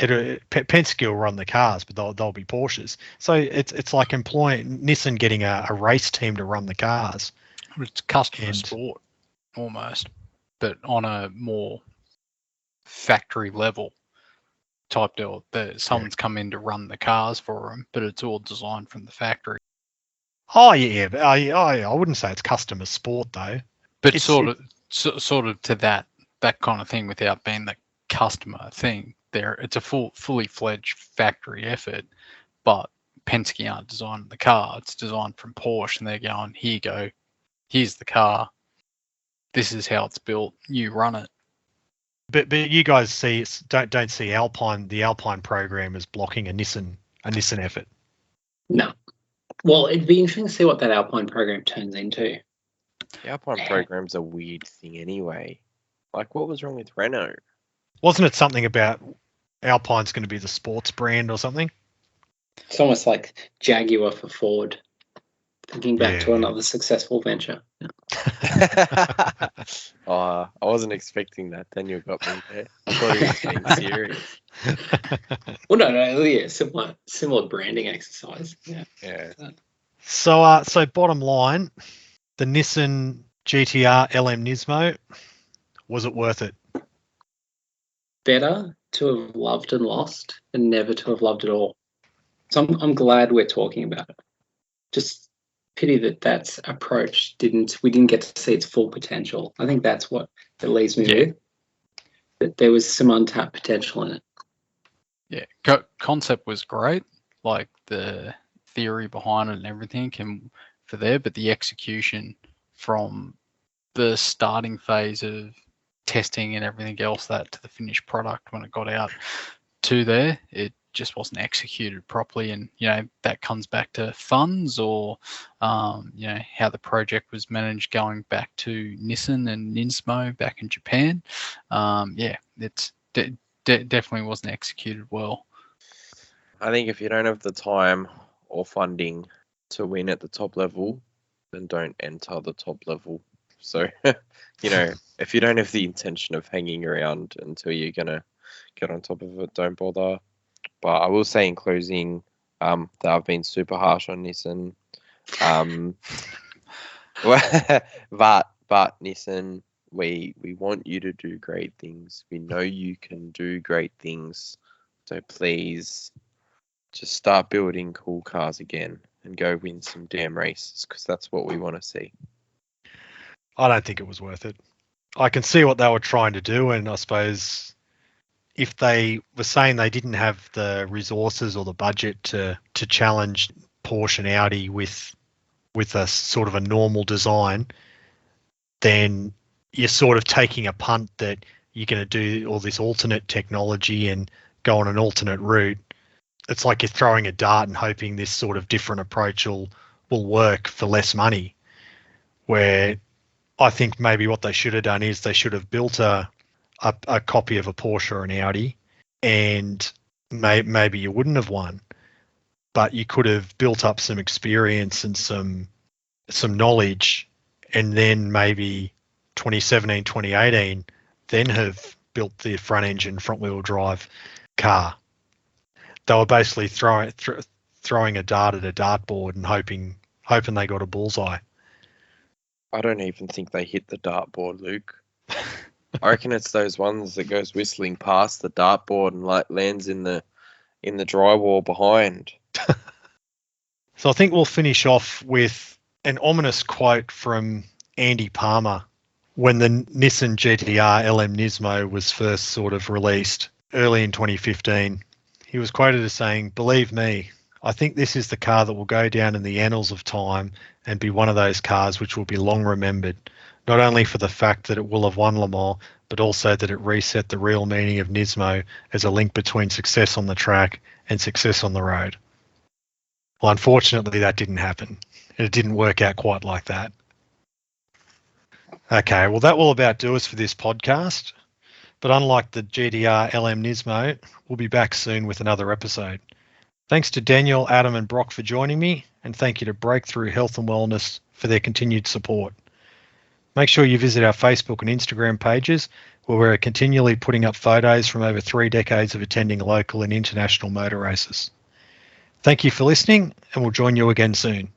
[SPEAKER 1] Penske will run the cars, but they'll be Porsches. So it's like employing Nissan getting a race team to run the cars.
[SPEAKER 4] It's customer sport almost, but on a more factory level type deal. Someone's come in to run the cars for them, but it's all designed from the factory.
[SPEAKER 1] Oh yeah, but I wouldn't say it's customer sport though.
[SPEAKER 4] But sort of to that kind of thing without being the customer thing. It's a fully fledged factory effort, but Penske aren't designing the car. It's designed from Porsche, and they're going, here you go, here's the car. This is how it's built. You run it.
[SPEAKER 1] But you guys don't see the Alpine program as blocking a Nissan effort.
[SPEAKER 2] No. Well, it'd be interesting to see what that Alpine program turns into.
[SPEAKER 3] The Alpine program's a weird thing anyway. Like, what was wrong with Renault?
[SPEAKER 1] Wasn't it something about Alpine's going to be the sports brand or something?
[SPEAKER 2] It's almost like Jaguar for Ford. Thinking back to another successful venture. Yeah.
[SPEAKER 3] I wasn't expecting that. Daniel got me there. I thought he was being serious.
[SPEAKER 2] Well, no, yeah, similar branding exercise. Yeah.
[SPEAKER 1] So bottom line, the Nissan GTR LM Nismo, was it worth it?
[SPEAKER 2] Better to have loved and lost than never to have loved at all. So I'm glad we're talking about it. Just pity that approach we didn't get to see its full potential. I think that's what it leaves me with. That there was some untapped potential in it.
[SPEAKER 4] Yeah, concept was great, like the theory behind it and everything but the execution from the starting phase of testing and everything else that to the finished product when it got out to there, it just wasn't executed properly. And that comes back to funds or how the project was managed going back to Nissan and Nismo back in Japan. It's definitely wasn't executed well.
[SPEAKER 3] I think if you don't have the time or funding to win at the top level, then don't enter the top level. So if you don't have the intention of hanging around until you're going to get on top of it, don't bother. But I will say in closing that I've been super harsh on Nissan. But Nissan, we want you to do great things. We know you can do great things. So please just start building cool cars again and go win some damn races, because that's what we want to see.
[SPEAKER 1] I don't think it was worth it. I can see what they were trying to do, and I suppose if they were saying they didn't have the resources or the budget to challenge Porsche and Audi with a sort of a normal design, then you're sort of taking a punt that you're going to do all this alternate technology and go on an alternate route. It's like you're throwing a dart and hoping this sort of different approach will work for less money. Where I think maybe what they should have done is they should have built a copy of a Porsche or an Audi, and maybe you wouldn't have won, but you could have built up some experience and some knowledge, and then maybe 2017, 2018, then have built the front engine, front wheel drive car. They were basically throwing a dart at a dartboard and hoping they got a bullseye.
[SPEAKER 3] I don't even think they hit the dartboard, Luke. I reckon it's those ones that goes whistling past the dartboard and like lands in the drywall behind.
[SPEAKER 1] So I think we'll finish off with an ominous quote from Andy Palmer when the Nissan GTR LM Nismo was first sort of released early in 2015. He was quoted as saying, "Believe me, I think this is the car that will go down in the annals of time and be one of those cars which will be long remembered, not only for the fact that it will have won Le Mans, but also that it reset the real meaning of Nismo as a link between success on the track and success on the road." Well, unfortunately, that didn't happen. It didn't work out quite like that. Okay, well, that will about do us for this podcast. But unlike the GTR LM Nismo, we'll be back soon with another episode. Thanks to Daniel, Adam and Brock for joining me, and thank you to Breakthrough Health and Wellness for their continued support. Make sure you visit our Facebook and Instagram pages, where we're continually putting up photos from over 3 decades of attending local and international motor races. Thank you for listening, and we'll join you again soon.